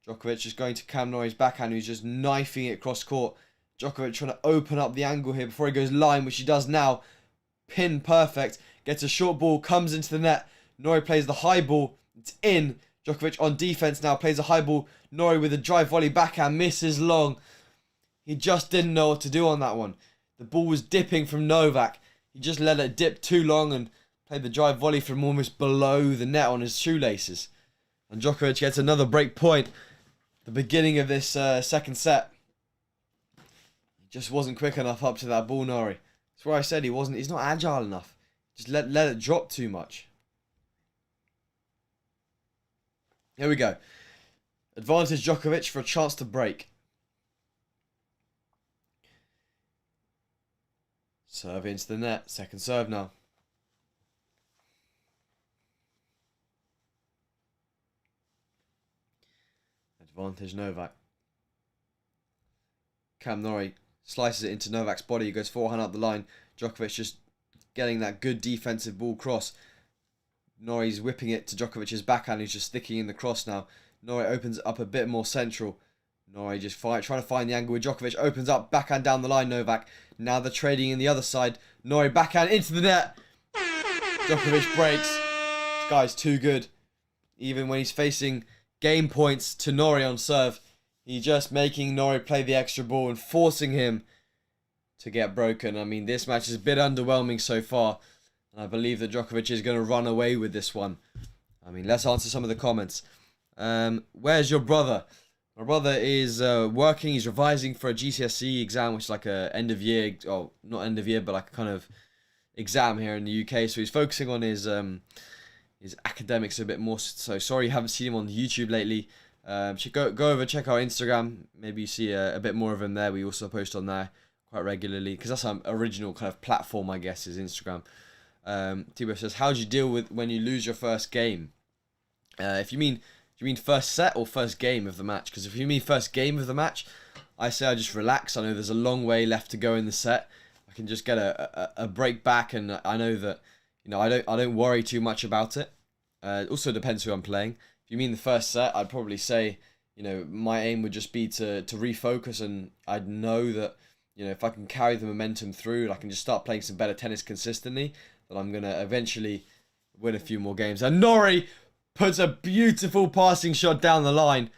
Djokovic is going to Cam Norrie's backhand, who's just knifing it cross court. Djokovic trying to open up the angle here before he goes line, which he does now. Pin perfect. Gets a short ball, comes into the net. Norrie plays the high ball. It's in. Djokovic on defense now, plays a high ball. Norrie with a drive volley backhand, misses long. He just didn't know what to do on that one. The ball was dipping from Novak. He just let it dip too long and played the drive volley from almost below the net on his shoelaces. And Djokovic gets another break point. The beginning of this second set. He just wasn't quick enough up to that ball, Norrie. That's where I said he's not agile enough. Just let it drop too much. Here we go. Advantage Djokovic for a chance to break. Serve into the net. Second serve now. Advantage Novak. Cam Norrie slices it into Novak's body. He goes forehand up the line. Djokovic just getting that good defensive ball cross. Norrie's whipping it to Djokovic's backhand, who's just sticking in the cross now. Norrie opens it up a bit more central. Norrie just trying to find the angle with Djokovic. Opens up, backhand down the line, Novak. Now they're trading in the other side. Norrie backhand into the net. Djokovic breaks. This guy's too good. Even when he's facing game points to Norrie on serve, he's just making Norrie play the extra ball and forcing him to get broken. I mean, this match is a bit underwhelming so far. And I believe that Djokovic is going to run away with this one. I mean, let's answer some of the comments. Where's your brother? My brother is working. He's revising for a GCSE exam, which is like a end of year, or not end of year, but like a kind of exam here in the UK. So he's focusing on his academics a bit more. So sorry you haven't seen him on YouTube lately. Should go over, check our Instagram. Maybe you see a bit more of him there. We also post on there quite regularly because that's our original kind of platform, I guess, is Instagram. Tibo says, how do you deal with when you lose your first game? If you mean, do you mean first set or first game of the match? Because if you mean first game of the match, I say I just relax. I know there's a long way left to go in the set. I can just get a break back, and I know that I don't worry too much about it. It also depends who I'm playing. If you mean the first set, I'd probably say my aim would just be to refocus, and I'd know that if I can carry the momentum through and I can just start playing some better tennis consistently, that I'm going to eventually win a few more games. And Norrie puts a beautiful passing shot down the line.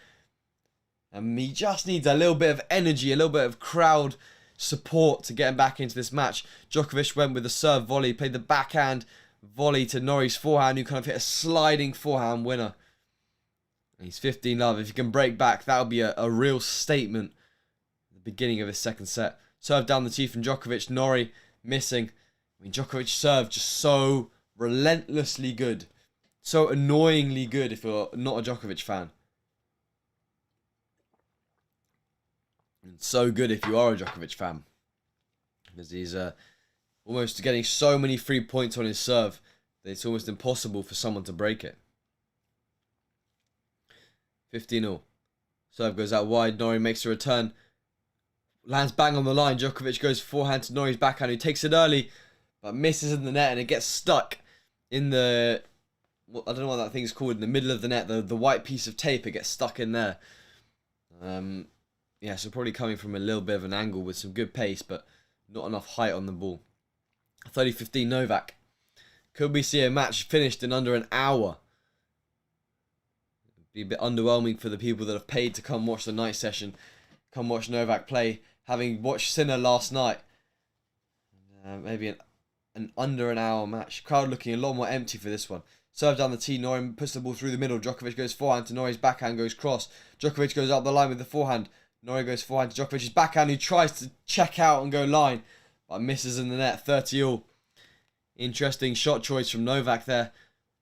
And he just needs a little bit of energy, a little bit of crowd support to get him back into this match. Djokovic went with the serve volley, played the backhand volley to Norrie's forehand, who kind of hit a sliding forehand winner. And he's 15-love. If he can break back, that'll be a real statement at the beginning of his second set. Serve down the tee from Djokovic. Norrie missing. I mean, Djokovic's serve just so relentlessly good. So annoyingly good if you're not a Djokovic fan. And so good if you are a Djokovic fan. Because he's almost getting so many free points on his serve that it's almost impossible for someone to break it. 15-0. Serve goes out wide. Norrie makes a return. Lands bang on the line. Djokovic goes forehand to Norrie's backhand, who takes it early, but misses in the net, and it gets stuck in the... Well, I don't know what that thing's called, in the middle of the net. The white piece of tape, it gets stuck in there. Yeah, so probably coming from a little bit of an angle with some good pace, but not enough height on the ball. 30-15 Novak. Could we see a match finished in under an hour? It'd be a bit underwhelming for the people that have paid to come watch the night session, come watch Novak play, having watched Sinner last night. Maybe an under an hour match. Crowd looking a lot more empty for this one. Serve down the tee, Norrie puts the ball through the middle. Djokovic goes forehand to Norrie's backhand, goes cross. Djokovic goes up the line with the forehand. Norrie goes forehand to Djokovic's backhand, who tries to check out and go line, but misses in the net. 30-all. Interesting shot choice from Novak there.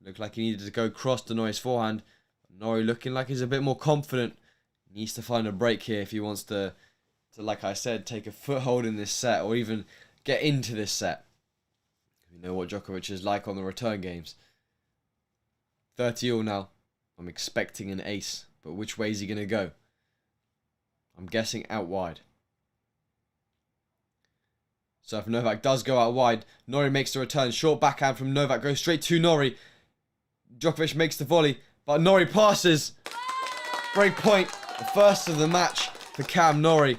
Looked like he needed to go cross to Norrie's forehand. Norrie looking like he's a bit more confident. He needs to find a break here if he wants to, like I said, take a foothold in this set, or even get into this set. We know what Djokovic is like on the return games. 30-all now. I'm expecting an ace, but which way is he going to go? I'm guessing out wide. So if Novak does go out wide, Norrie makes the return. Short backhand from Novak goes straight to Norrie. Djokovic makes the volley, but Norrie passes. Break point. The first of the match for Cam Norrie.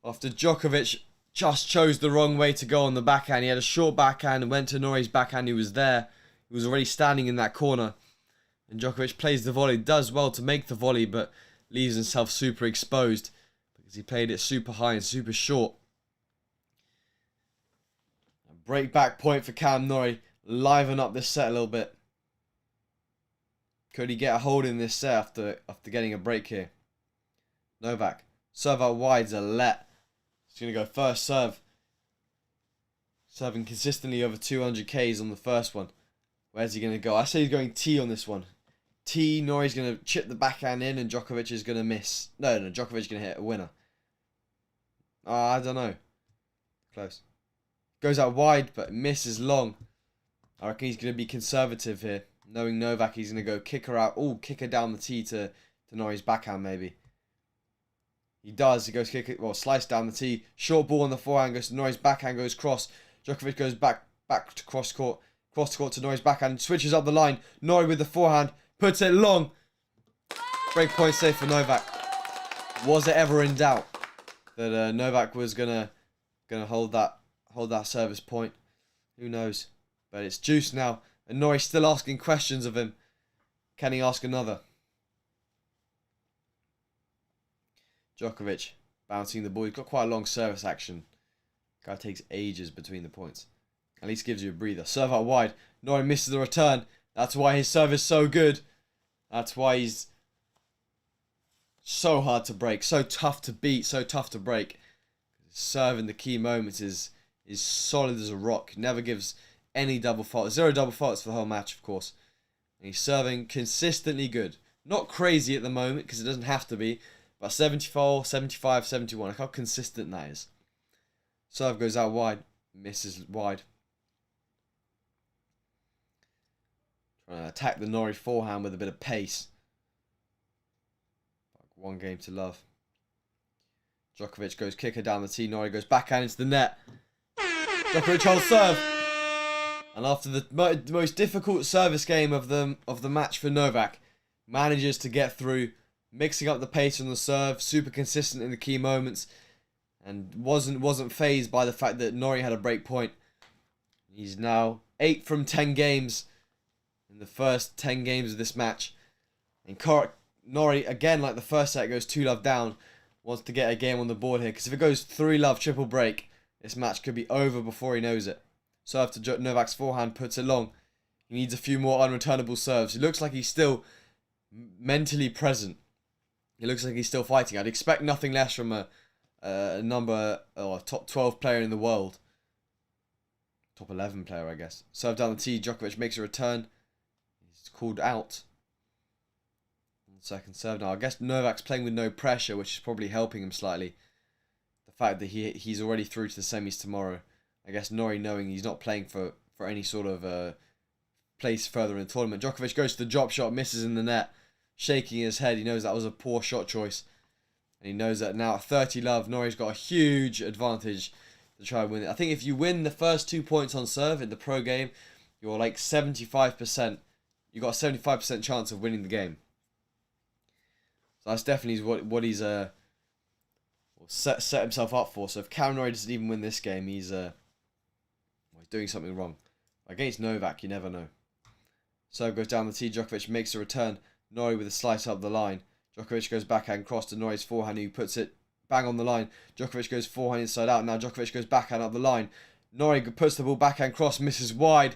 After Djokovic just chose the wrong way to go on the backhand. He had a short backhand and went to Norrie's backhand. He was there. He was already standing in that corner. And Djokovic plays the volley. Does well to make the volley, but leaves himself super exposed because he played it super high and super short. A break back point for Cam Norrie. Liven up this set a little bit. Could he get a hold in this set after getting a break here? Novak. Serve out wide's a let. He's going to go first serve. Serving consistently over 200 Ks on the first one. Where's he going to go? I say he's going T on this one. T, Norrie's going to chip the backhand in and Djokovic is going to miss. No, Djokovic is going to hit a winner. I don't know. Close. Goes out wide, but misses long. I reckon he's going to be conservative here. Knowing Novak, he's going to go kick her out. Oh, kick her down the tee to Norrie's backhand, maybe. He does. He goes kick it. Well, slice down the tee. Short ball on the forehand. Goes to Norrie's backhand. Goes cross. Djokovic goes back to cross court. Cross court to Norrie's backhand. Switches up the line. Norrie with the forehand. Puts it long. Break point safe for Novak. Was it ever in doubt that Novak was gonna hold that service point? Who knows? But it's juice now. And Norrie's still asking questions of him. Can he ask another? Djokovic bouncing the ball. He's got quite a long service action. Guy takes ages between the points. At least gives you a breather. Serve out wide. Norrie misses the return. That's why his serve is so good. That's why he's so hard to break. So tough to beat. So tough to break. His serve in the key moments is solid as a rock. Never gives any double faults. 0 double faults for the whole match, of course. And he's serving consistently good. Not crazy at the moment, because it doesn't have to be. But 74, 75, 71. Look how consistent that is. Serve goes out wide. Misses wide. Trying to attack the Norrie forehand with a bit of pace. One game to love. Djokovic goes kicker down the tee. Norrie goes backhand into the net. Djokovic holds serve. And after the most difficult service game of the match for Novak, manages to get through, mixing up the pace on the serve, super consistent in the key moments, and wasn't phased by the fact that Norrie had a break point. He's now 8 from 10 games in the first 10 games of this match. And Norrie, again, like the first set, goes 2-love down, wants to get a game on the board here, because if it goes 3-love triple break, this match could be over before he knows it. Serve to Novak's forehand, puts it long. He needs a few more unreturnable serves. It looks like he's still mentally present. He looks like he's still fighting. I'd expect nothing less from a top 12 player in the world. Top 11 player, I guess. Serve down the tee. Djokovic makes a return. He's called out on the second serve. Now, I guess Novak's playing with no pressure, which is probably helping him slightly. The fact that he's already through to the semis tomorrow. I guess Norrie knowing he's not playing for any sort of place further in the tournament. Djokovic goes to the drop shot, misses in the net. Shaking his head. He knows that was a poor shot choice. And he knows that now at 30 love, Norrie's got a huge advantage to try and win it. I think if you win the first 2 points on serve in the pro game, you're like 75%. You got a 75% chance of winning the game. So that's definitely what he's set himself up for. So if Cameron Norrie doesn't even win this game, he's doing something wrong. Against Novak, you never know. Serve goes down the tee. Djokovic makes a return. Norrie with a slice up the line. Djokovic goes backhand cross to Norrie's forehand, who puts it bang on the line. Djokovic goes forehand inside out. Now Djokovic goes backhand up the line. Norrie puts the ball backhand cross, misses wide.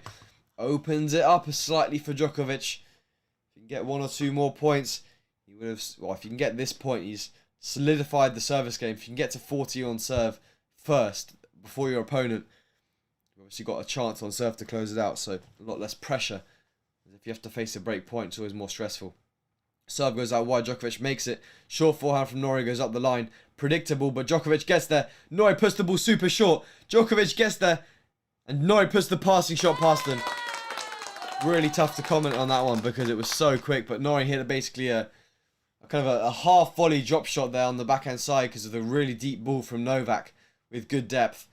Opens it up slightly for Djokovic. If he can get 1 or 2 more points, he would have. Well, if you can get this point, he's solidified the service game. If you can get to 40 on serve first before your opponent, you've obviously got a chance on serve to close it out. So a lot less pressure. If you have to face a break point, it's always more stressful. Serve goes out wide. Djokovic makes it. Short forehand from Norrie goes up the line. Predictable, but Djokovic gets there. Norrie puts the ball super short. Djokovic gets there, and Norrie puts the passing shot past him. Really tough to comment on that one because it was so quick, but Norrie hit basically a kind of a half volley drop shot there on the backhand side because of the really deep ball from Novak with good depth.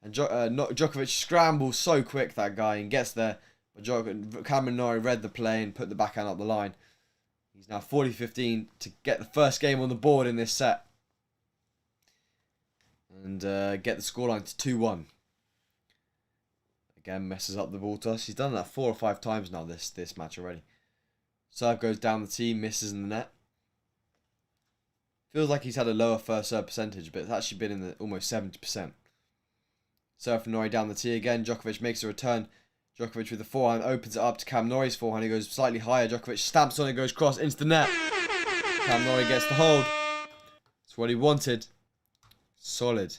And Djokovic scrambles so quick, that guy, and gets there. But Cameron Norrie read the play and put the backhand up the line. He's now 40-15 to get the first game on the board in this set. And get the scoreline to 2-1. Again, messes up the ball toss. He's done that 4 or 5 times now this match already. Serve goes down the tee, misses in the net. Feels like he's had a lower first serve percentage, but it's actually been in the almost 70%. Serve from Norrie down the tee again. Djokovic makes a return. Djokovic with the forehand opens it up to Cam Norrie's forehand. He goes slightly higher. Djokovic stamps on it, goes cross into the net. Cam Norrie gets the hold. That's what he wanted. Solid.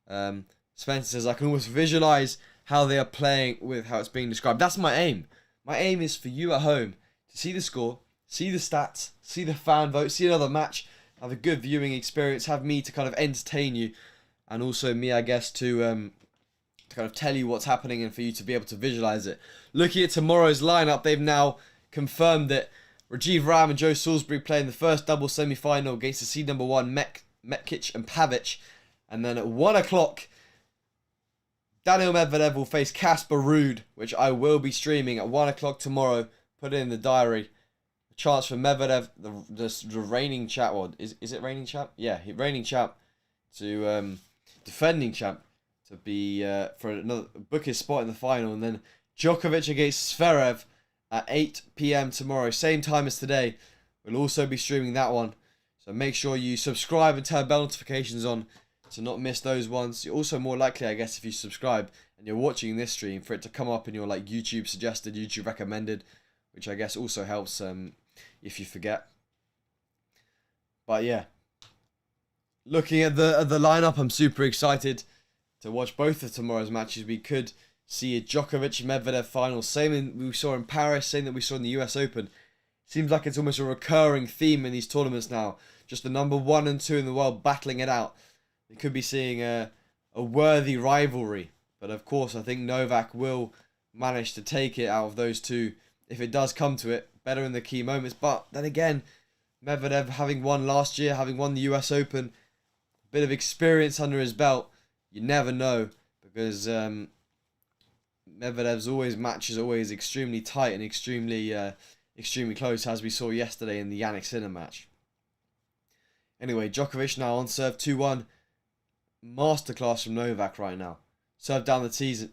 Spencer says, I can almost visualize how they are playing with how it's being described. That's my aim. My aim is for you at home to see the score, see the stats, see the fan vote, see another match, have a good viewing experience, have me to kind of entertain you, and also me, I guess, to kind of tell you what's happening and for you to be able to visualize it. Looking at tomorrow's lineup, they've now confirmed that Rajiv Ram and Joe Salisbury play in the first double semi-final against the seed number 1 Metkic and Pavic. And then at 1 o'clock, Daniil Medvedev will face Casper Ruud, which I will be streaming at 1 o'clock tomorrow. Put it in the diary. A chance for Medvedev, the reigning champ. Well, is it reigning champ? Yeah, reigning champ to defending champ to be for another book his spot in the final, and then Djokovic against Zverev at 8 p.m. tomorrow, same time as today. We'll also be streaming that one, so make sure you subscribe and turn bell notifications on to not miss those ones. You're also more likely, I guess, if you subscribe and you're watching this stream, for it to come up in your like YouTube suggested, YouTube recommended, which I guess also helps if you forget. But yeah, looking at the lineup, I'm super excited to watch both of tomorrow's matches. We could see a Djokovic-Medvedev final, same we saw in Paris, same that we saw in the US Open. Seems like it's almost a recurring theme in these tournaments now. Just the number 1 and 2 in the world battling it out. We could be seeing a worthy rivalry. But of course, I think Novak will manage to take it out of those two if it does come to it. Better in the key moments. But then again, Medvedev having won last year, having won the US Open, a bit of experience under his belt. You never know, because Medvedev's matches always extremely tight and extremely close, as we saw yesterday in the Jannik Sinner match. Anyway, Djokovic now on serve 2-1. Masterclass from Novak right now. Serve down the tees,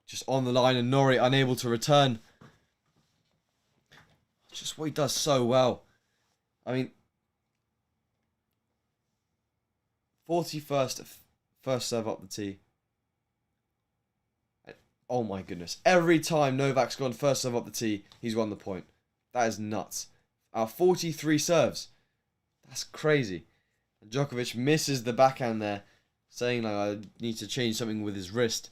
just on the line, and Norrie unable to return. Just what he does so well. I mean, 41st first serve up the tee. Oh my goodness. Every time Novak's gone first serve up the tee, he's won the point. That is nuts. Our 43 serves. That's crazy. And Djokovic misses the backhand there, saying like I need to change something with his wrist.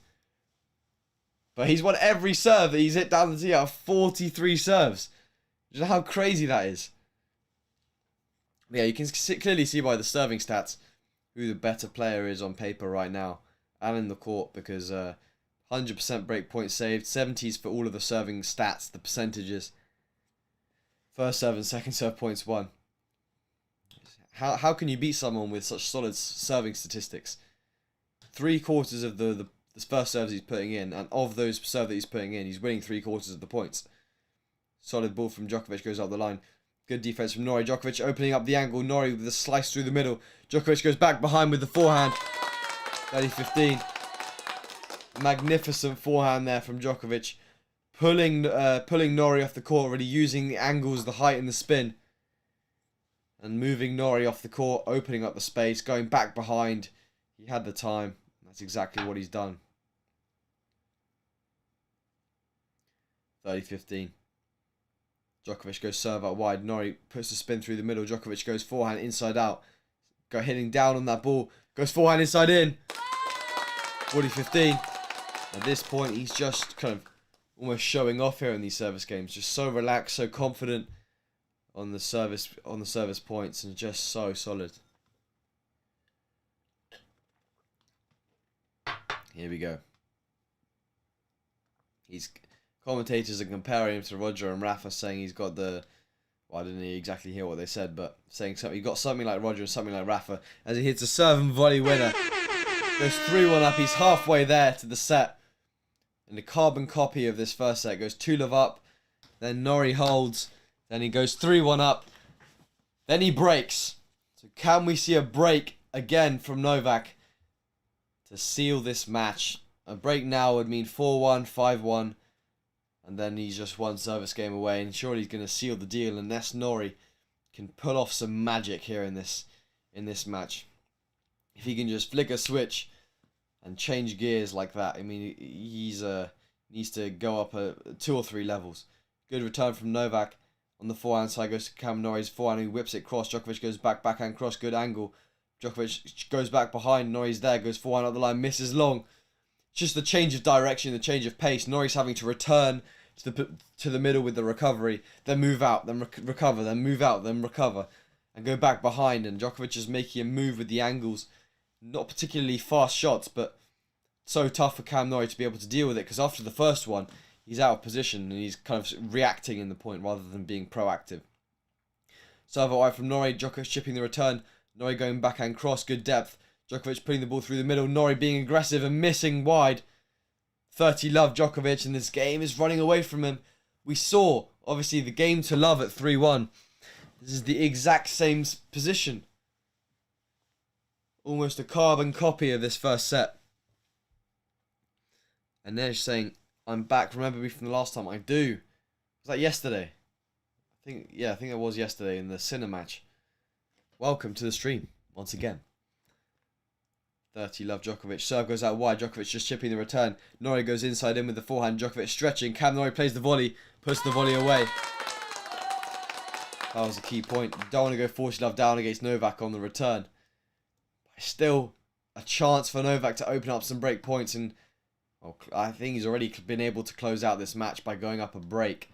But he's won every serve that he's hit down the tee out of 43 serves. Do you know how crazy that is? Yeah, you can clearly see by the serving stats who the better player is on paper right now and in the court, because 100% break point saved, 70s for all of the serving stats, the percentages. First serve and second serve points won. How can you beat someone with such solid serving statistics? 3/4 of the first serves he's putting in, and of those serves that he's putting in, he's winning 3/4 of the points. Solid ball from Djokovic, goes up the line. Good defense from Norrie. Djokovic opening up the angle. Norrie with a slice through the middle. Djokovic goes back behind with the forehand. 30-15. Magnificent forehand there from Djokovic. Pulling Norrie off the court, really using the angles, the height and the spin. And moving Norrie off the court, opening up the space, going back behind. He had the time. That's exactly what he's done. 30-15. Djokovic goes serve out wide. Norrie puts the spin through the middle. Djokovic goes forehand inside out. Hitting down on that ball. Goes forehand inside in. 40-15. At this point, he's just kind of almost showing off here in these service games. Just so relaxed, so confident on the service points, and just so solid. Here we go. Commentators are comparing him to Roger and Rafa, saying he's got the... Well, I didn't exactly hear what they said, but saying something. He got something like Roger and something like Rafa as he hits a serve and volley winner. Goes 3-1 up. He's halfway there to the set. And the carbon copy of this first set goes 2-love up. Then Norrie holds. Then he goes 3-1 up. Then he breaks. So can we see a break again from Novak to seal this match? A break now would mean 4-1, 5-1. And then he's just one service game away. And surely he's going to seal the deal unless Norrie can pull off some magic here in this match. If he can just flick a switch and change gears like that, I mean, he's needs to go up 2 or 3 levels. Good return from Novak on the forehand side. Goes to Cam Norrie's forehand, who whips it cross. Djokovic goes backhand cross. Good angle. Djokovic goes back behind. Norrie's there. Goes forehand up the line. Misses long. Just the change of direction, the change of pace. Norrie's having to return to the middle with the recovery, then move out, then recover, then move out, then recover, and go back behind. And Djokovic is making a move with the angles. Not particularly fast shots, but so tough for Cam Norrie to be able to deal with it, because after the first one, he's out of position and he's kind of reacting in the point rather than being proactive. Serve out wide from Norrie. Djokovic chipping the return. Norrie going backhand cross, good depth. Djokovic putting the ball through the middle. Norrie being aggressive and missing wide. 30-love Djokovic, and this game is running away from him. We saw, obviously, the game to love at 3-1. This is the exact same position. Almost a carbon copy of this first set. And they're saying, I'm back. Remember me from the last time? I do. Was that yesterday? I think it was yesterday in the Sinner match. Welcome to the stream, once again. 30-love Djokovic. Serve goes out wide. Djokovic just chipping the return. Norrie goes inside in with the forehand. Djokovic stretching. Cam Norrie plays the volley. Puts the volley away. That was a key point. You don't want to go 40-love down against Novak on the return. Still a chance for Novak to open up some break points, and well, I think he's already been able to close out this match by going up a break.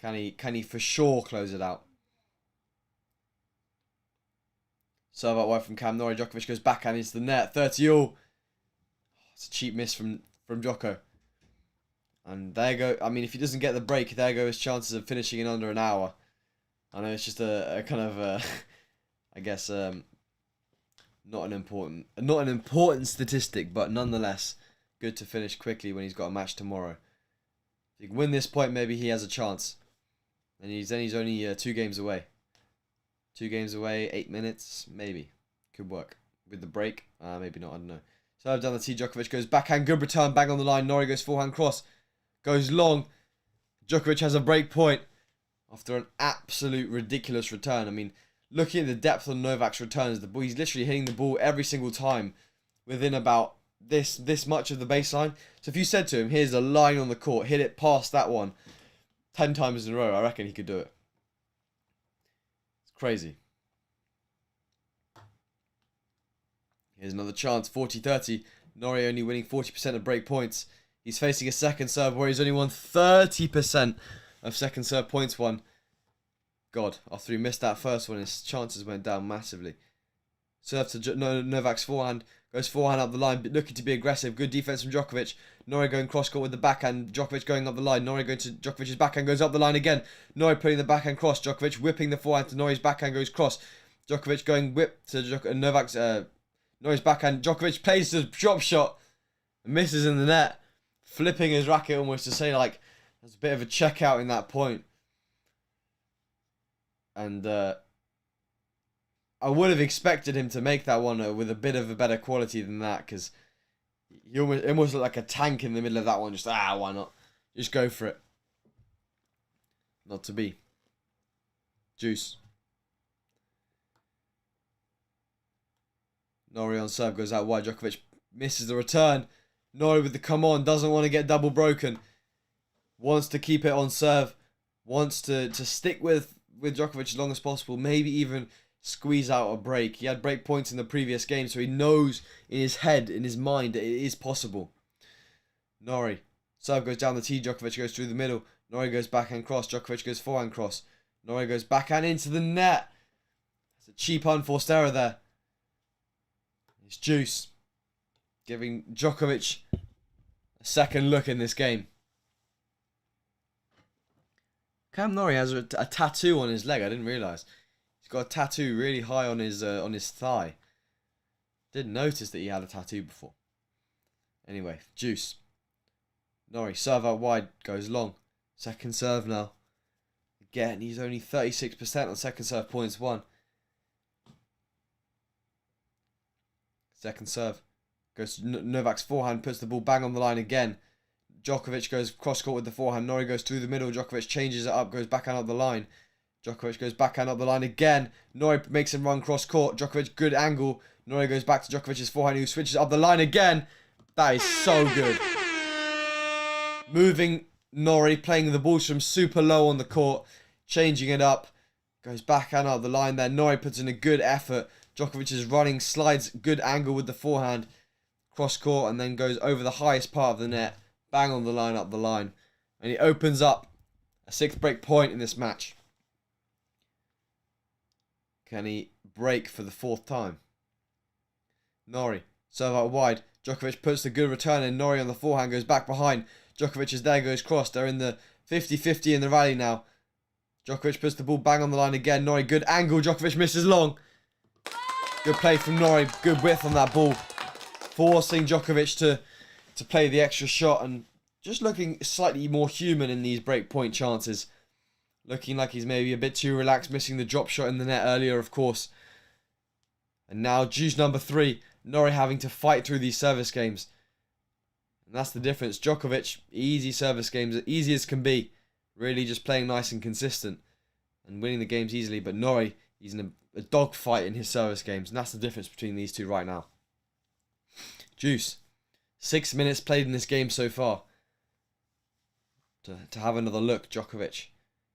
Can he for sure close it out? Serve out wide from Cam Norrie. Djokovic goes backhand into the net. 30-all. It's a cheap miss from Djoko. And there you go. I mean, if he doesn't get the break, there go his chances of finishing in under an hour. I know it's just a kind of I guess not an important statistic, but nonetheless good to finish quickly when he's got a match tomorrow. If he can win this point, maybe he has a chance. And he's only 2 games away. 2 games away, 8 minutes, maybe. Could work. With the break, maybe not, I don't know. Serve down the tee, Djokovic goes backhand, good return, bang on the line. Norrie goes forehand cross, goes long. Djokovic has a break point after an absolute ridiculous return. I mean, looking at the depth on Novak's returns, he's literally hitting the ball every single time within about this much of the baseline. So if you said to him, here's a line on the court, hit it past that one 10 times in a row, I reckon he could do it. Crazy. Here's another chance. 40-30. Norrie only winning 40% of break points. He's facing a second serve where he's only won 30% of second serve points won. God, after he missed that first one, his chances went down massively. Serve to Novak's forehand. Goes forehand up the line, looking to be aggressive. Good defense from Djokovic. Norrie going cross-court with the backhand. Djokovic going up the line. Norrie going to Djokovic's backhand. Goes up the line again. Norrie putting the backhand cross. Djokovic whipping the forehand to Norrie's backhand. Goes cross. Djokovic going whip to Novak's Norrie's backhand. Djokovic plays the drop shot and misses in the net, flipping his racket almost to say like there's a bit of a checkout in that point. And I would have expected him to make that one with a bit of a better quality than that, because he almost looked like a tank in the middle of that one. Just why not? Just go for it. Not to be. Juice. Norrie on serve goes out wide. Djokovic misses the return. Norrie with the come on. Doesn't want to get double broken. Wants to keep it on serve. Wants to stick with Djokovic as long as possible. Maybe even squeeze out a break. He had break points in the previous game, so he knows in his head, in his mind, that it is possible. Norrie. Serve goes down the tee. Djokovic goes through the middle. Norrie goes backhand cross. Djokovic goes forehand cross. Norrie goes backhand into the net. It's a cheap unforced error there. It's Juice giving Djokovic a second look in this game. Cam Norrie has a tattoo on his leg. I didn't realise. He's got a tattoo really high on his thigh. Didn't notice that he had a tattoo before. Anyway, Juice. Norrie, serve out wide, goes long. Second serve now. Again, he's only 36% on second serve points won. Second serve. Goes Novak's forehand, puts the ball bang on the line again. Djokovic goes cross court with the forehand. Norrie goes through the middle. Djokovic changes it up, goes backhand up the line. Djokovic goes backhand up the line again. Norrie makes him run cross court. Djokovic, good angle. Norrie goes back to Djokovic's forehand, who switches up the line again. That is so good. Moving Norrie, playing the balls from super low on the court, changing it up. Goes backhand up the line there. Norrie puts in a good effort. Djokovic is running, slides, good angle with the forehand. Cross court, and then goes over the highest part of the net. Bang on the line, up the line. And he opens up a sixth break point in this match. Can he break for the fourth time? Norrie, serve out wide. Djokovic puts the good return in. Norrie on the forehand goes back behind. Djokovic is there, goes cross. They're in the 50-50 in the rally now. Djokovic puts the ball bang on the line again. Norrie, good angle. Djokovic misses long. Good play from Norrie. Good width on that ball. Forcing Djokovic to play the extra shot and just looking slightly more human in these break point chances. Looking like he's maybe a bit too relaxed, missing the drop shot in the net earlier, of course. And now, juice number 3. Norrie having to fight through these service games. And that's the difference. Djokovic, easy service games, easy as can be. Really just playing nice and consistent. And winning the games easily. But Norrie, he's in a dogfight in his service games. And that's the difference between these two right now. Juice. 6 minutes played in this game so far. To have another look, Djokovic.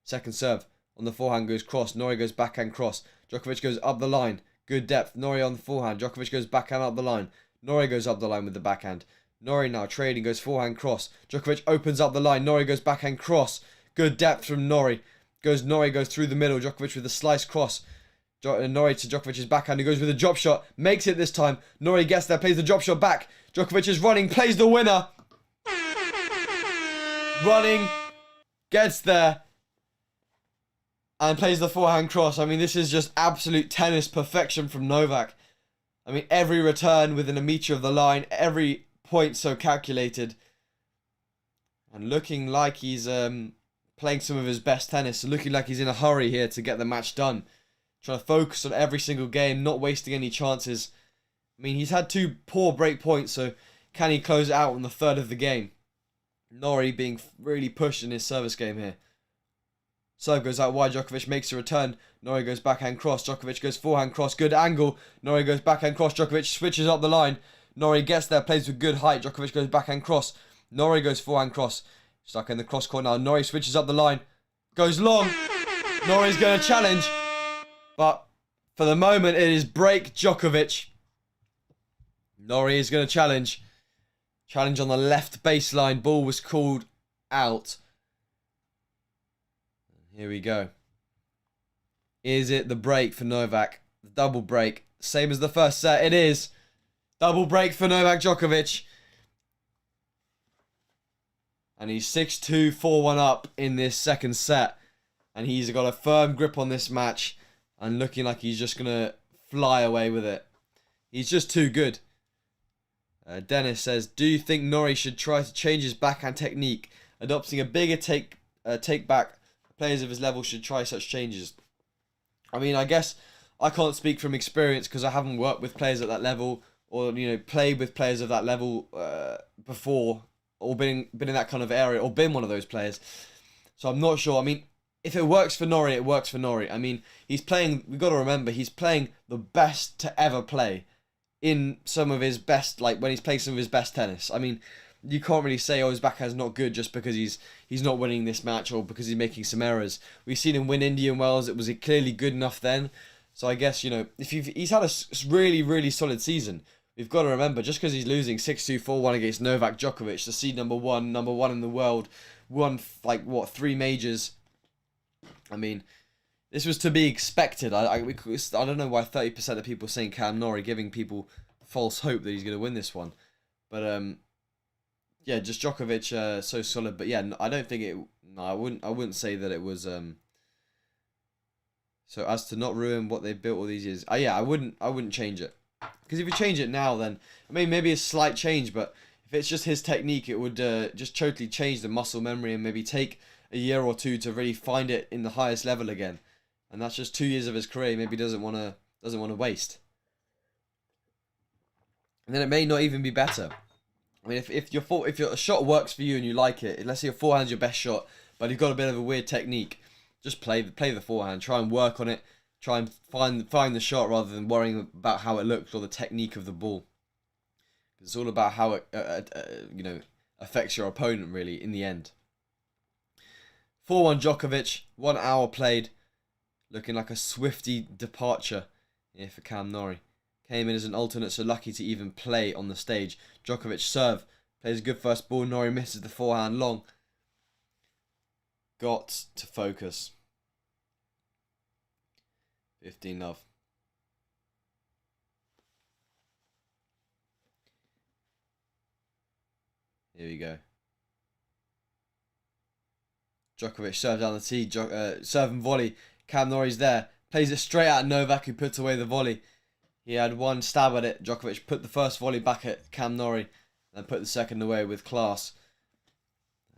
Second serve. On the forehand goes cross. Norrie goes backhand cross. Djokovic goes up the line. Good depth. Norrie on the forehand. Djokovic goes backhand up the line. Norrie goes up the line with the backhand. Norrie now trading, goes forehand cross. Djokovic opens up the line. Norrie goes backhand cross. Good depth from Norrie. Norrie goes through the middle. Djokovic with a slice cross. Norrie to Djokovic's backhand. He goes with a drop shot. Makes it this time. Norrie gets there, plays the drop shot back. Djokovic is running, plays the winner. Running. Gets there. And plays the forehand cross. I mean, this is just absolute tennis perfection from Novak. I mean, every return within a metre of the line. Every point so calculated. And looking like he's playing some of his best tennis. Looking like he's in a hurry here to get the match done. Trying to focus on every single game. Not wasting any chances. I mean, he's had 2 poor break points. So can he close it out on the third of the game? Norrie being really pushed in his service game here. Serve goes out wide. Djokovic makes a return. Norrie goes backhand cross. Djokovic goes forehand cross. Good angle. Norrie goes backhand cross. Djokovic switches up the line. Norrie gets there. Plays with good height. Djokovic goes backhand cross. Norrie goes forehand cross. Stuck in the cross court now. Norrie switches up the line. Goes long. Norrie's going to challenge. But for the moment, it is break Djokovic. Norrie is going to challenge. Challenge on the left baseline. Ball was called out. Here we go. Is it the break for Novak? The double break. Same as the first set. It is. Double break for Novak Djokovic. And he's 6-2, 4-1 up in this second set. And he's got a firm grip on this match. and looking like he's just going to fly away with it. He's just too good. Dennis says, do you think Norrie should try to change his backhand technique, adopting a bigger take back? Players of his level should try such changes. I mean, I guess I can't speak from experience because I haven't worked with players at that level, or played with players of that level before, or been in that kind of area, or been one of those players. So I'm not sure. I mean, if it works for Norrie, it works for Norrie. I mean, he's playing. We've got to remember he's playing the best to ever play in some of his best, like when he's playing some of his best tennis. I mean, you can't really say, oh, his backhand's not good just because he's not winning this match or because he's making some errors. We've seen him win Indian Wells. It was clearly good enough then. So I guess, if he's had a really, really solid season. We've got to remember, just because he's losing 6-2, 4-1 against Novak Djokovic, the seed number one in the world, won, 3 majors. I mean, this was to be expected. I don't know why 30% of people saying Cam Norrie, giving people false hope that he's going to win this one. But, yeah, just Djokovic, so solid. But, yeah, I don't think it... No, I wouldn't say that it was... So as to not ruin what they've built all these years... yeah, I wouldn't change it. Because if you change it now, then... I mean, maybe a slight change, but if it's just his technique, it would just totally change the muscle memory and maybe take a year or two to really find it in the highest level again. And that's just 2 years of his career maybe doesn't want to waste. And then it may not even be better. I mean, if your shot works for you and you like it, let's say your forehand's your best shot, but you've got a bit of a weird technique, just play the forehand. Try and work on it. Try and find the shot rather than worrying about how it looks or the technique of the ball. It's all about how it affects your opponent really in the end. 4-1 Djokovic, 1 hour played, looking like a swifty departure here for Cam Norrie. Came in as an alternate, so lucky to even play on the stage. Djokovic serve, plays a good first ball. Norrie misses the forehand long. Got to focus. 15 love. Here we go. Djokovic serves down the tee. Serve and volley. Cam Norrie's there. Plays it straight at Novak, who puts away the volley. He had one stab at it. Djokovic put the first volley back at Cam Norrie and put the second away with class.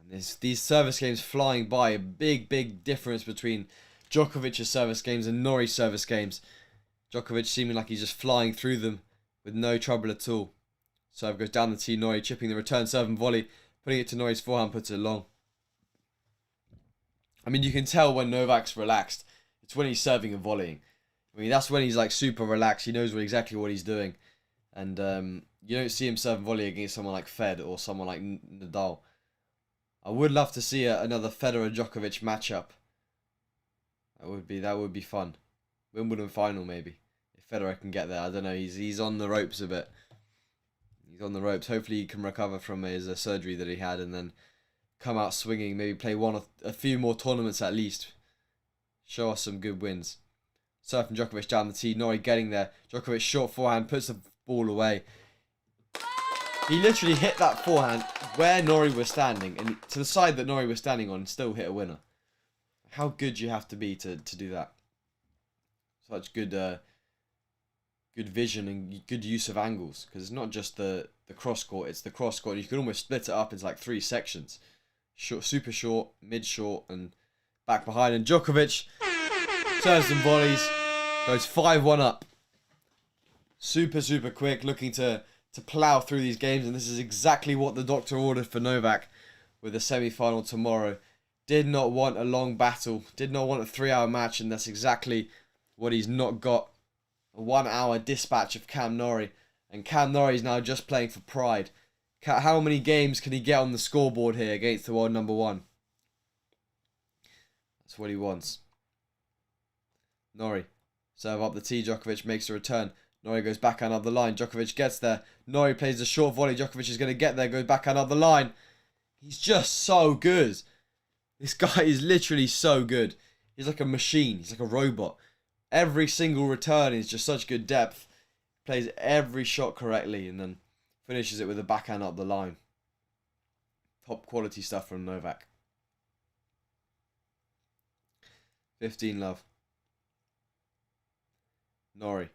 And these service games flying by. A big, big difference between Djokovic's service games and Norrie's service games. Djokovic seeming like he's just flying through them with no trouble at all. Serve goes down the tee. Norrie chipping the return serve and volley. Putting it to Norrie's forehand, puts it long. I mean, you can tell when Novak's relaxed. It's when he's serving and volleying. I mean, that's when he's like super relaxed. He knows exactly what he's doing. And you don't see him serve and volley against someone like Fed or someone like Nadal. I would love to see another Federer-Djokovic matchup. That would be fun. Wimbledon final maybe. If Federer can get there. I don't know. He's on the ropes a bit. He's on the ropes. Hopefully he can recover from his surgery that he had and then come out swinging. Maybe play a few more tournaments at least. Show us some good wins. Serve from Djokovic down the tee. Norrie getting there. Djokovic short forehand. Puts the ball away. He literally hit that forehand where Norrie was standing. And to the side that Norrie was standing on and still hit a winner. How good you have to be to do that. Such good good vision and good use of angles. Because it's not just the cross court. It's the cross court. You can almost split it up into like 3 sections. Short, super short, mid short, and back behind. And Djokovic serves and volleys. Goes 5-1 up. Super, super quick. Looking to plough through these games. And this is exactly what the doctor ordered for Novak with the semi-final tomorrow. Did not want a long battle. Did not want a 3-hour match. And that's exactly what he's not got. A 1-hour dispatch of Cam Norrie. And Cam Norrie is now just playing for pride. How many games can he get on the scoreboard here against the world number 1? That's what he wants. Norrie. Serve up the tee. Djokovic makes a return. Norrie goes back another line. Djokovic gets there. Norrie plays a short volley. Djokovic is going to get there. Goes back another line. He's just so good. This guy is literally so good. He's like a machine. He's like a robot. Every single return is just such good depth. Plays every shot correctly and then finishes it with a backhand up the line. Top quality stuff from Novak. 15 love. Norrie.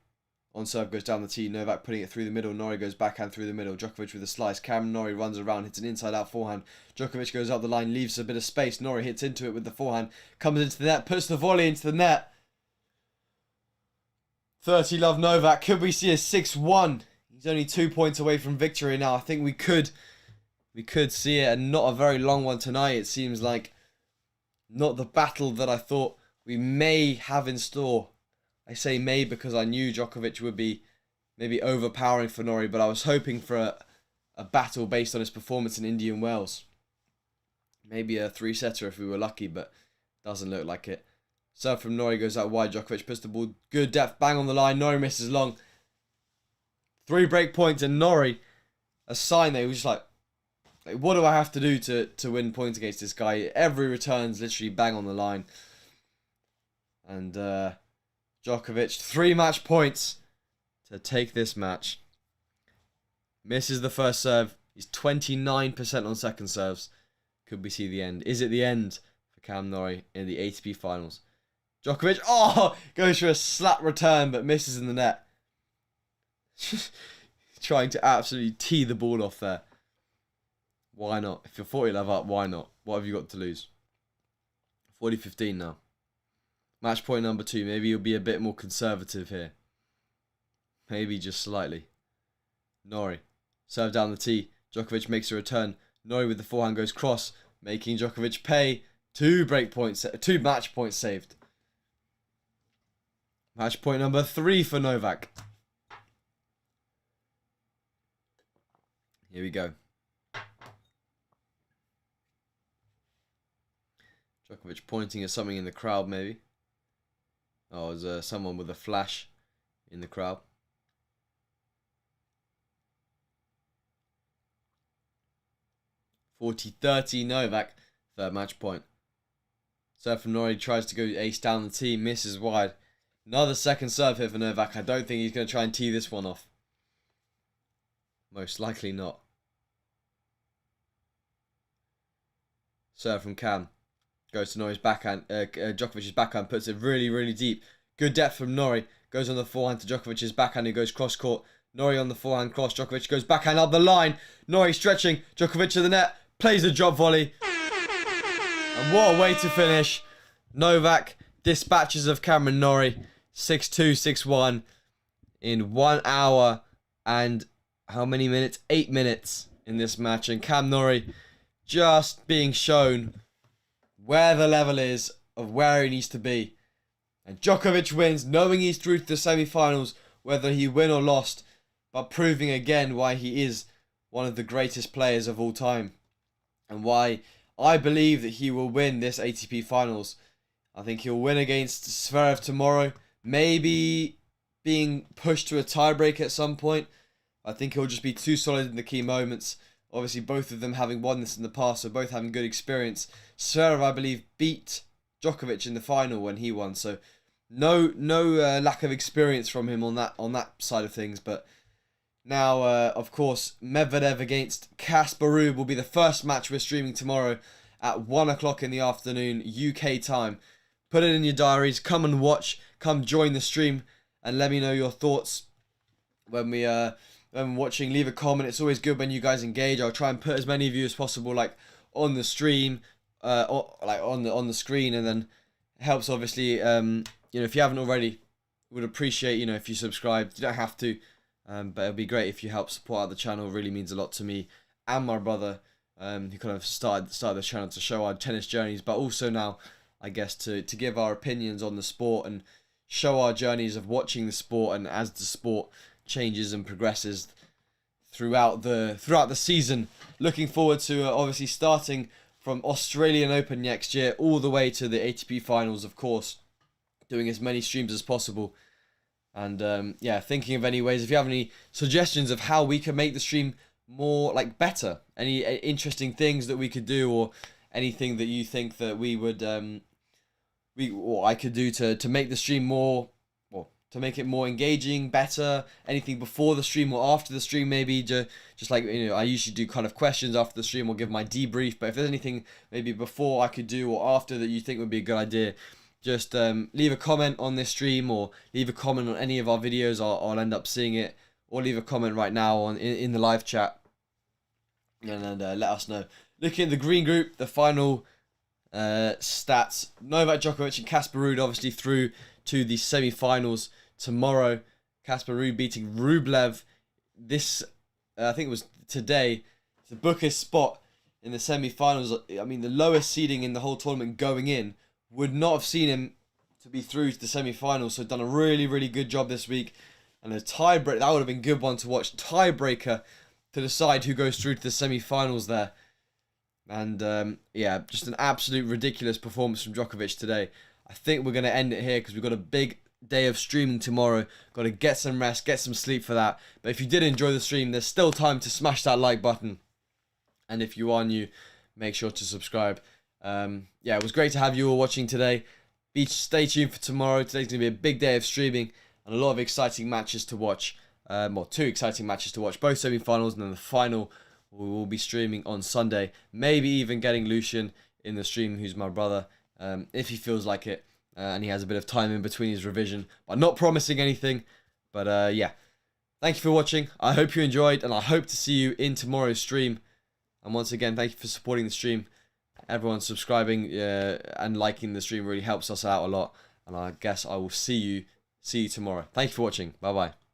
On serve goes down the tee. Novak putting it through the middle. Norrie goes backhand through the middle. Djokovic with a slice. Norrie runs around, hits an inside-out forehand. Djokovic goes up the line, leaves a bit of space. Norrie hits into it with the forehand. Comes into the net, puts the volley into the net. 30-love Novak. Could we see a 6-1? He's only 2 points away from victory now. I think we could see it, and not a very long one tonight. It seems like not the battle that I thought we may have in store. I say may because I knew Djokovic would be maybe overpowering for Norrie, but I was hoping for a battle based on his performance in Indian Wells. Maybe a 3-setter if we were lucky, but doesn't look like it. Serve from Norrie goes out wide. Djokovic puts the ball, good depth, bang on the line. Norrie misses long. 3 break points, and Norrie, a sign that he was just like, what do I have to do to win points against this guy? Every return's literally bang on the line. And Djokovic, 3 match points to take this match. Misses the first serve. He's 29% on second serves. Could we see the end? Is it the end for Cam Norrie in the ATP finals? Djokovic, goes for a slap return but misses in the net. Trying to absolutely tee the ball off there. Why not? If you're 40-love up, why not? What have you got to lose? 40-15 now. Match point number 2. Maybe you'll be a bit more conservative here. Maybe just slightly. Norrie. Serve down the tee. Djokovic makes a return. Norrie with the forehand goes cross, making Djokovic pay. 2 match points saved. Match point number 3 for Novak. Here we go. Djokovic pointing at something in the crowd, maybe. Oh, there's someone with a flash in the crowd. (40-30) Novak, 3rd match point. Serve from Norrie, tries to go ace down the tee, misses wide. Another second serve here for Novak. I don't think he's going to try and tee this one off. Most likely not. Serve from Cam. Goes to Norrie's backhand. Djokovic's backhand, puts it really, really deep. Good depth from Norrie. Goes on the forehand to Djokovic's backhand, who goes cross court. Norrie on the forehand cross. Djokovic goes backhand up the line. Norrie stretching. Djokovic to the net. Plays a drop volley. And what a way to finish. Novak dispatches of Cameron Norrie. 6-2, 6-1 in 1 hour and how many minutes? 8 minutes in this match. And Cam Norrie just being shown where the level is of where he needs to be. And Djokovic wins, knowing he's through to the semi-finals, whether he win or lost, but proving again why he is one of the greatest players of all time. And why I believe that he will win this ATP finals. I think he'll win against Zverev tomorrow. Maybe being pushed to a tiebreak at some point. I think he'll just be too solid in the key moments. Obviously, both of them having won this in the past, so both having good experience. Zverev, I believe, beat Djokovic in the final when he won. So no lack of experience from him on that side of things. But now, of course, Medvedev against Casper Ruud will be the first match we're streaming tomorrow at 1 o'clock in the afternoon, UK time. Put it in your diaries. Come and watch. Come join the stream and let me know your thoughts when when watching. Leave a comment. It's always good when you guys engage. I'll try and put as many of you as possible like on the stream, or like on the screen, and then it helps obviously. If you haven't already, would appreciate if you subscribe. You don't have to, but it'd be great if you help support out the channel. It really means a lot to me and my brother, who kind of started the channel to show our tennis journeys, but also now, I guess, to give our opinions on the sport and show our journeys of watching the sport, and as the sport changes and progresses throughout the season. Looking forward to obviously starting from Australian Open next year all the way to the ATP finals, of course, doing as many streams as possible. And thinking of any ways, if you have any suggestions of how we can make the stream more better, any interesting things that we could do, or anything that you think that we would I could do to make the stream more, to make it more engaging, better, anything before the stream or after the stream, maybe just I usually do kind of questions after the stream or give my debrief, but if there's anything maybe before I could do or after that you think would be a good idea, just leave a comment on this stream, or leave a comment on any of our videos. I'll end up seeing it, or leave a comment right now on in the live chat, and let us know. Looking at the green group, the final stats: Novak Djokovic and Casper Ruud obviously through to the semi-finals tomorrow. Casper Ruud beating Rublev this, I think it was today, to book his spot in the semi-finals. I mean, the lowest seeding in the whole tournament going in would not have seen him to be through to the semi-finals. So done a really, really good job this week. And a tiebreaker, that would have been a good one to watch. Tiebreaker to decide who goes through to the semi-finals there. And yeah, just an absolute ridiculous performance from Djokovic today. I think we're going to end it here because we've got a big day of streaming tomorrow. Got to get some rest, get some sleep for that. But if you did enjoy the stream, there's still time to smash that like button. And if you are new, make sure to subscribe. Yeah, it was great to have you all watching today. Stay tuned for tomorrow. Today's going to be a big day of streaming and a lot of exciting matches to watch. Well, 2 exciting matches to watch, both semi-finals, and then the final we will be streaming on Sunday. Maybe even getting Lucian in the stream, who's my brother, if he feels like it. And he has a bit of time in between his revision. But not promising anything. But yeah, thank you for watching. I hope you enjoyed, and I hope to see you in tomorrow's stream. And once again, thank you for supporting the stream. Everyone subscribing and liking the stream really helps us out a lot. And I guess I will see you tomorrow. Thank you for watching. Bye bye.